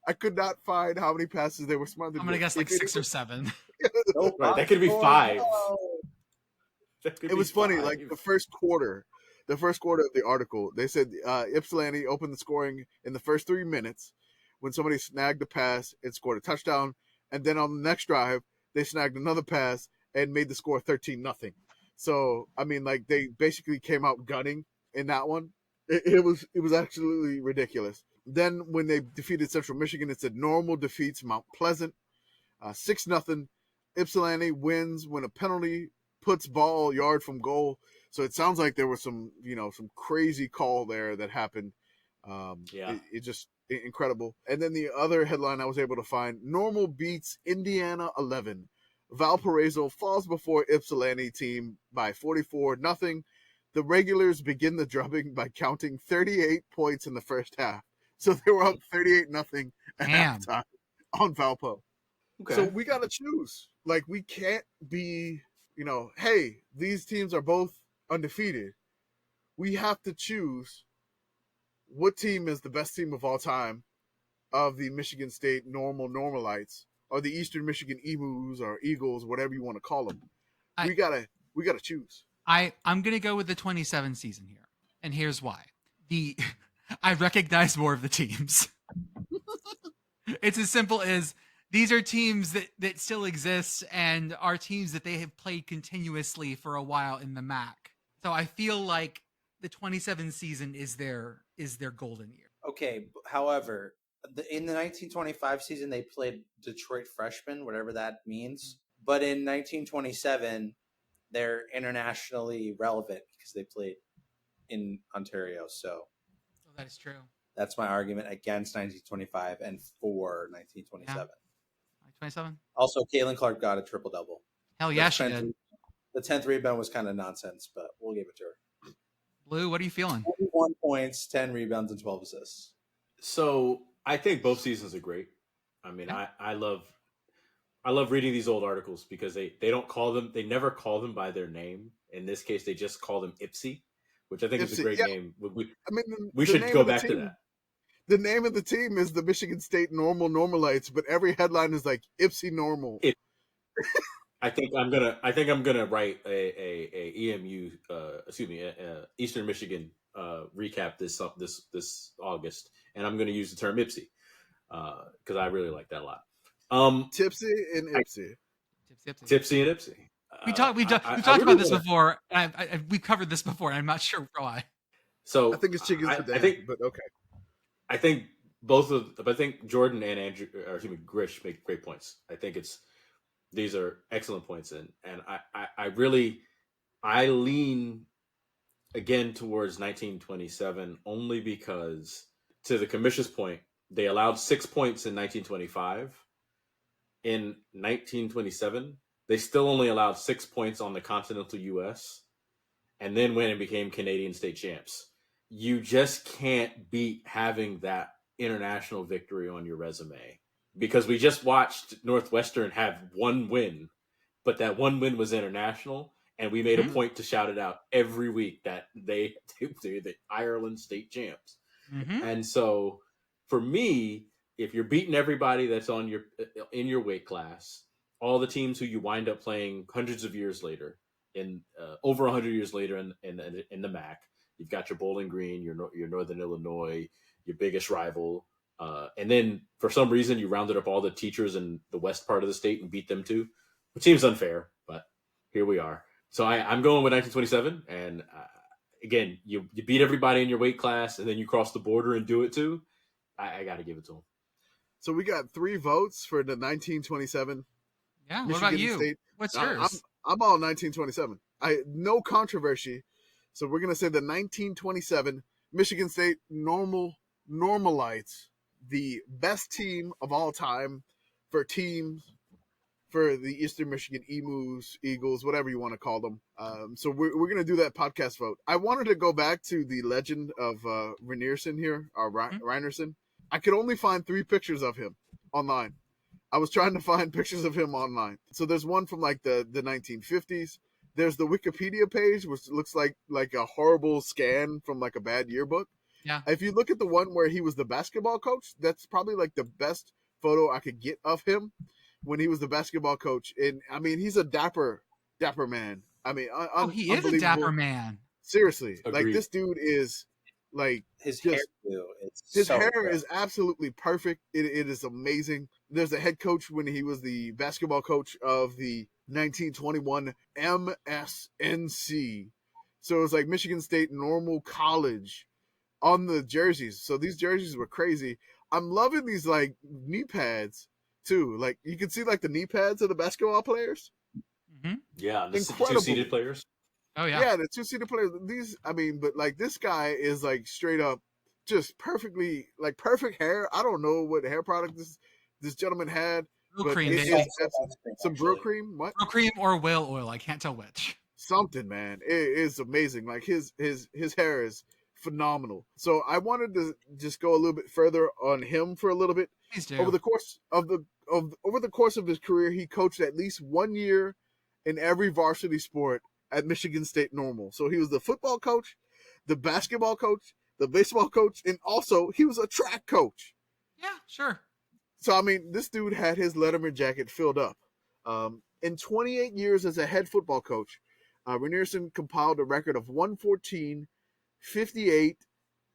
I could not find how many passes they were smothered with. I'm going to guess like 6 or 7. Right, that could be 5. It was funny, like the first quarter of the article, they said Ypsilanti opened the scoring in the first 3 minutes when somebody snagged the pass and scored a touchdown. And then on the next drive, they snagged another pass and made the score 13-0. So, I mean, like they basically came out gunning in that one. It was absolutely ridiculous. Then when they defeated Central Michigan, it said Normal defeats Mount Pleasant 6-0. Ypsilanti wins when a penalty puts ball yard from goal. So it sounds like there was some crazy call there that happened. It just incredible. And then the other headline I was able to find: Normal beats Indiana 11. Valparaiso falls before Ypsilanti team by 44-0. The regulars begin the drubbing by counting 38 points in the first half. So they were up 38-0 at halftime on Valpo. Okay. So we got to choose. Like, we can't be, hey, these teams are both undefeated. We have to choose what team is the best team of all time of the Michigan State Normalites, or the Eastern Michigan Emus or Eagles, whatever you want to call them. We gotta choose. I'm gonna go with the 27 season here, and here's why. I recognize more of the teams. It's as simple as these are teams that still exist and are teams that they have played continuously for a while in the MAC. So I feel like the 27 season is their golden year. Okay, however, In the 1925 season, they played Detroit freshmen, whatever that means. But in 1927, they're internationally relevant because they played in Ontario. So that is true. That's my argument against 1925 and for 1927. Yeah. 27. Also, Caitlin Clark got a triple-double. Hell yeah, she did. The 10th rebound was kind of nonsense, but we'll give it to her. Blue, what are you feeling? 21 points, 10 rebounds, and 12 assists. So I think both seasons are great. I mean, yeah. I love reading these old articles because they never call them by their name. In this case, they just call them Ipsy, which I think is a great name. We should go back to that. The name of the team is the Michigan State Normalites, but every headline is like Ipsy Normal. I think I'm gonna write a EMU, Eastern Michigan recap this August, and I'm gonna use the term Ipsy because I really like that a lot. Tipsy and Ipsy. Tipsy and Ipsy. We've talked about this before. We've covered this before, and I'm not sure why. So I think it's chickens for I think, but okay. I think I think Jordan and Andrew, Grish make great points. I think these are excellent points, and I lean again towards 1927 only because, to the Commish's point, they allowed 6 points in 1925. In 1927, they still only allowed 6 points on the continental U.S. and then went and became Canadian state champs. You just can't beat having that international victory on your resume, because we just watched Northwestern have one win, but that one win was international, and we made a point to shout it out every week that they're the Ireland state champs. And so for me, if you're beating everybody that's in your weight class, all the teams who you wind up playing hundreds of years later, over 100 years later in the MAC, you've got your Bowling Green, your Northern Illinois, your biggest rival, and then for some reason you rounded up all the teachers in the west part of the state and beat them too, which seems unfair, but here we are. So I'm going with 1927, and again, you beat everybody in your weight class, and then you cross the border and do it too. I got to give it to them. So we got 3 votes for the 1927. Yeah, Michigan what about you? State. What's yours? I'm all 1927. No controversy. So we're gonna say the 1927 Michigan State Normalites, the best team of all time for the Eastern Michigan Eagles, whatever you want to call them. So we're gonna do that podcast vote. I wanted to go back to the legend of Reinerson here, Reinerson. I could only find 3 pictures of him online. I was trying to find pictures of him online. So there's one from like the 1950s. There's the Wikipedia page, which looks like a horrible scan from like a bad yearbook. Yeah. If you look at the one where he was the basketball coach, that's probably like the best photo I could get of him when he was the basketball coach. And I mean, he's a dapper man. I mean, he is a dapper man. Seriously, Agreed. like this dude is like his hair is absolutely perfect. It is amazing. There's a head coach when he was the basketball coach of the 1921 MSNC. So it was like Michigan State Normal College on the jerseys. So these jerseys were crazy. I'm loving these like knee pads too. Like you can see like the knee pads of the basketball players. Yeah, the 2-seated players. Oh yeah. Yeah, the 2-seated players. But like this guy is like straight up just perfectly, like perfect hair. I don't know what hair product this gentleman had. Brew cream, some brew cream. What? Brew cream or whale oil? I can't tell which. Something, man. It is amazing. Like his hair is phenomenal. So I wanted to just go a little bit further on him for a little bit. Please do. Over the course of his career, he coached at least 1 year in every varsity sport at Michigan State Normal. So he was the football coach, the basketball coach, the baseball coach, and also he was a track coach. Yeah, sure. So, I mean, this dude had his Letterman jacket filled up. In 28 years as a head football coach, Reinerson compiled a record of 114, 58,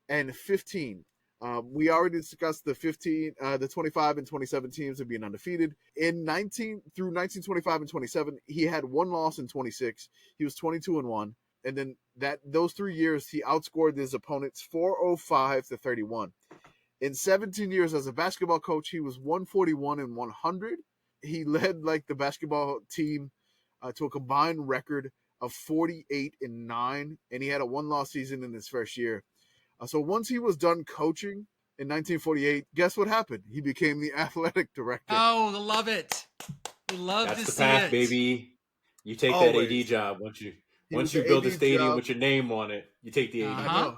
and 15. We already discussed the 25 and 27 teams of being undefeated. Through 1925 and 27, he had 1 loss in 26. He was 22-1. And then those 3 years, he outscored his opponents 405 to 31. In 17 years as a basketball coach, he was 141 and 100. He led like the basketball team to a combined record of 48 and 9, and he had a 1-loss season in his first year. So once he was done coaching in 1948, guess what happened? He became the athletic director. Oh, love it! Love That's to the see path, it, baby. You take that AD job once you build a stadium with your name on it. You take the AD. I know.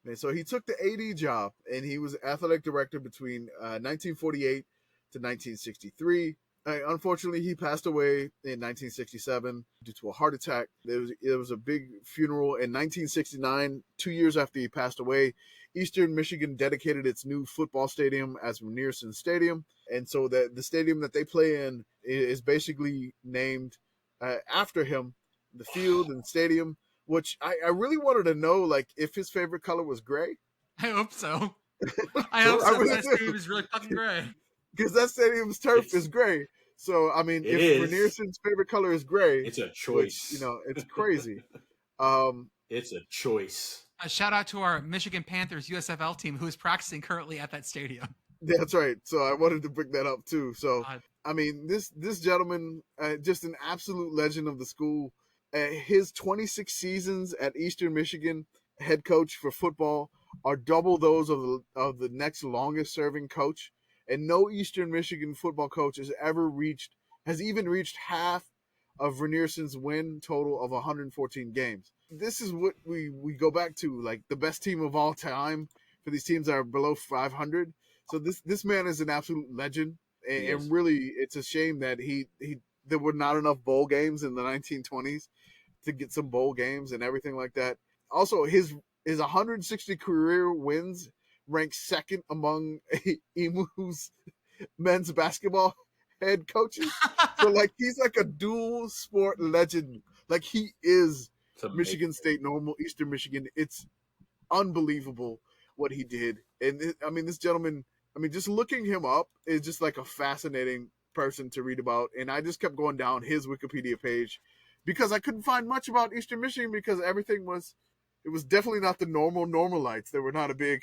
And so he took the AD job, and he was athletic director between 1948 to 1963. Unfortunately, he passed away in 1967 due to a heart attack. There was a big funeral in 1969, 2 years after he passed away. Eastern Michigan dedicated its new football stadium as Rynearson Stadium, and so the stadium that they play in is basically named after him, the field and stadium, which I really wanted to know, like, if his favorite color was gray. I hope so. I hope so. That stadium is really fucking gray. Because that stadium's turf is gray. So, I mean, if Rynearson's favorite color is gray, it's a choice. Which, it's crazy. It's a choice. A shout out to our Michigan Panthers USFL team who is practicing currently at that stadium. That's right. So I wanted to bring that up too. So, I mean, this gentleman, just an absolute legend of the school. His 26 seasons at Eastern Michigan, head coach for football, are double those of the next longest serving coach. And no Eastern Michigan football coach has even reached half of Rynearson's win total of 114 games. This is what we go back to, like the best team of all time for these teams that are below 500. So this man is an absolute legend, and really, it's a shame that there were not enough bowl games in the 1920s to get some bowl games and everything like that. Also, his 160 career wins ranks second among EMU's men's basketball head coaches. So, like, he's like a dual sport legend. Like, he is Michigan State normal, Eastern Michigan. It's unbelievable what he did. And, this gentleman, just looking him up is just like a fascinating person to read about. And I just kept going down his Wikipedia page because I couldn't find much about Eastern Michigan because it was definitely not the Normalites. They were not a big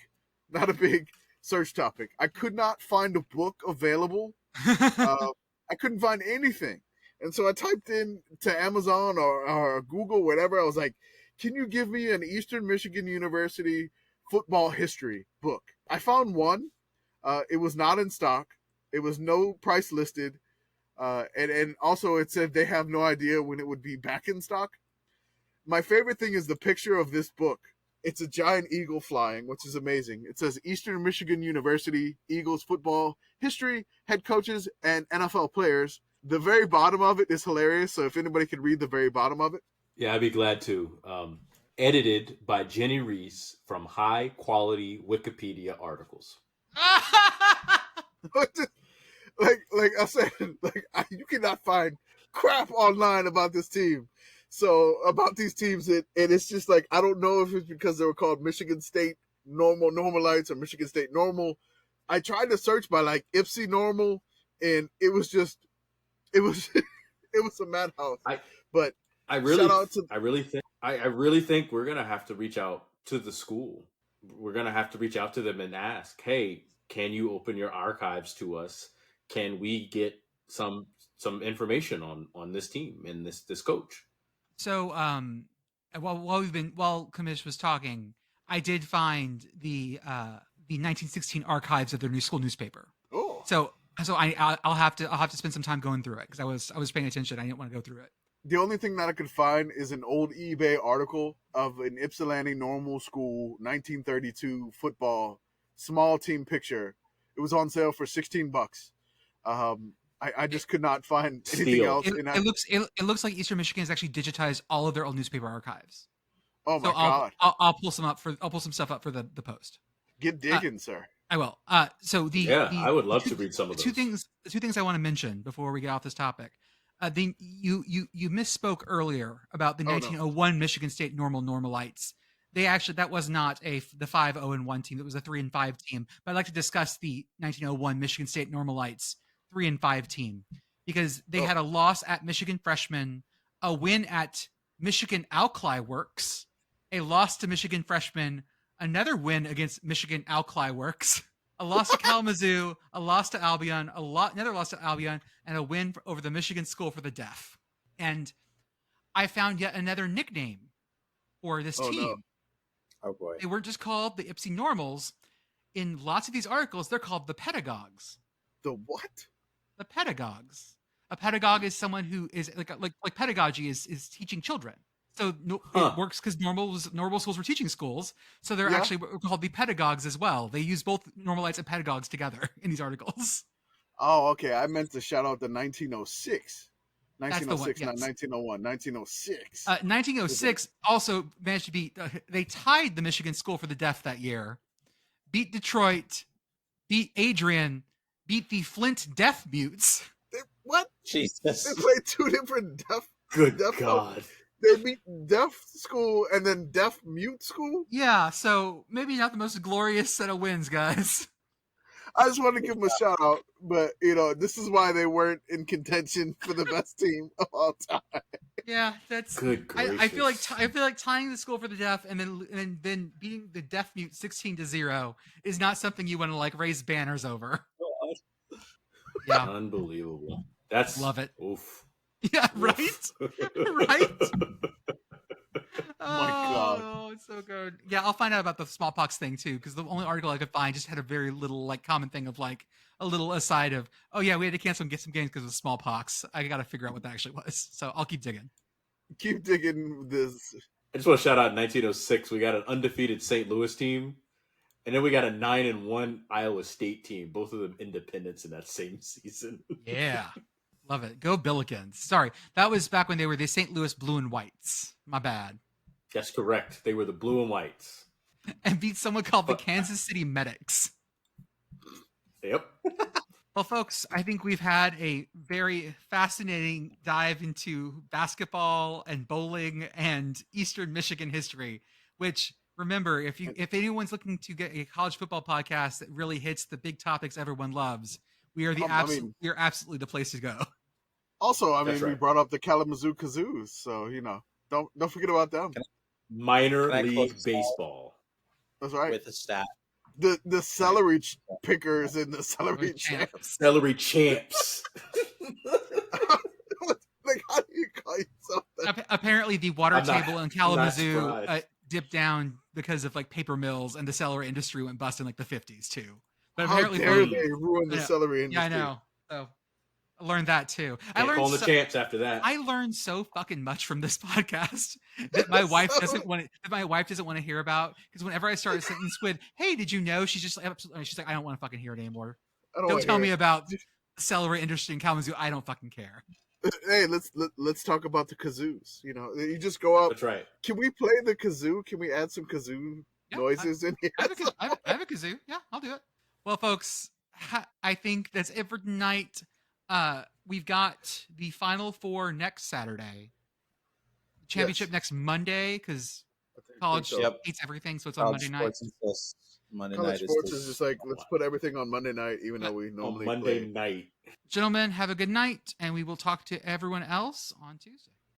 search topic. I could not find a book available. I couldn't find anything. And so I typed in to Amazon or Google, whatever. I was like, can you give me an Eastern Michigan University football history book? I found one. It was not in stock. It was no price listed. And also it said they have no idea when it would be back in stock. My favorite thing is the picture of this book. It's a giant eagle flying, which is amazing. It says Eastern Michigan University, Eagles football, history, head coaches, and NFL players. The very bottom of it is hilarious, so if anybody could read the very bottom of it. Yeah, I'd be glad to. Edited by Jenny Reese from High Quality Wikipedia Articles. like I said, you cannot find crap online about this team. So about these teams, and it's just like, I don't know if it's because they were called Michigan State Normalites or Michigan State Normal. I tried to search by like Ipsy Normal, and it was a madhouse. I really think we're gonna have to reach out to the school. We're gonna have to reach out to them and ask, hey, can you open your archives to us? Can we get some information on this team and this coach? So, while Commish was talking, I did find the 1916 archives of their new school newspaper. Oh, so I'll have to spend some time going through it because I was paying attention. I didn't want to go through it. The only thing that I could find is an old eBay article of an Ypsilanti Normal School 1932 football small team picture. It was on sale for $16. I just could not find anything else. It looks like Eastern Michigan has actually digitized all of their old newspaper archives. Oh my God! I'll pull some stuff up for the post. Get digging, sir. I will. I would love to read some of those. The two things I want to mention before we get off this topic. You misspoke earlier about the 1901 Michigan State Normalites. That was not the 5-0-1 team. It was a 3-5 team. But I'd like to discuss the 1901 Michigan State Normalites 3-5 team because they had a loss at Michigan Freshmen, a win at Michigan Alkali Works, a loss to Michigan Freshmen, another win against Michigan Alkali Works, a loss to Kalamazoo, a loss to Albion, another loss to Albion, and a win over the Michigan School for the Deaf. And I found yet another nickname for this team. No. Oh boy. They weren't just called the Ipsy Normals. In lots of these articles, they're called the Pedagogues. The what? The Pedagogues. A pedagogue is someone who is like pedagogy is teaching children. So it works because normal schools were teaching schools. So they're actually called the Pedagogues as well. They use both Normalites and Pedagogues together in these articles. Oh, okay. I meant to shout out the 1906. 1906, That's the one, not 1901. 1906. 1906 also managed to beat. They tied the Michigan School for the Deaf that year. Beat Detroit. Beat Adrian. Beat the Flint Deaf Mutes. What? Jesus. They played two different deaf. Good deaf God. Schools. They beat deaf school and then deaf mute school. Yeah, so maybe not the most glorious set of wins, guys. I just want to give them a shout out, but this is why they weren't in contention for the best team of all time. Yeah, that's good. I feel like tying the School for the Deaf and then beating the Deaf Mute 16-0 is not something you want to like raise banners over. Yeah, unbelievable. Love it. Oof. Yeah, right. Right. Oh my God. Oh, it's so good. Yeah, I'll find out about the smallpox thing too, because the only article I could find just had a very little like common thing of like a little aside of, oh yeah, we had to cancel and get some games because of smallpox. I got to figure out what that actually was. So I'll keep digging. Keep digging this. I just want to shout out 1906. We got an undefeated St. Louis team, and then we got a 9-1 Iowa State team. Both of them independents in that same season. Yeah. Love it. Go Billikens. Sorry, that was back when they were the St. Louis Blue and Whites. My bad. That's correct. They were the Blue and Whites. And beat someone called the Kansas City Medics. Yep. Well, folks, I think we've had a very fascinating dive into basketball and bowling and Eastern Michigan history, which, remember, if anyone's looking to get a college football podcast that really hits the big topics everyone loves, we are we are absolutely the place to go. Also, That's we right. brought up the Kalamazoo Kazoos, so don't forget about them. Minor league baseball. That's right. With a stat. The celery pickers and the celery champs. Celery champs. Like, how do you call yourself that? Apparently, the water table in Kalamazoo dipped down because of like paper mills, and the celery industry went bust in like the 50s too. But How apparently, dare they ruin the celery industry? Yeah, I know. So I learned that too. I learned the champs after that. I learned so fucking much from this podcast that my wife doesn't want to hear about, because whenever I start a sentence with, "Hey, did you know?" she's like, "I don't want to fucking hear it anymore. Don't tell me about the celery industry in Kalamazoo. I don't fucking care." Hey, let's talk about the kazoos. You just go up. That's right. Can we play the kazoo? Can we add some kazoo noises in here? I have a kazoo. Yeah, I'll do it. Well, folks, I think that's it for tonight. We've got the Final Four next Saturday. Championship next Monday, because college hates everything, so it's on Monday night. College sports is just like, let's put everything on Monday night, even though we normally Monday night. Gentlemen, have a good night, and we will talk to everyone else on Tuesday.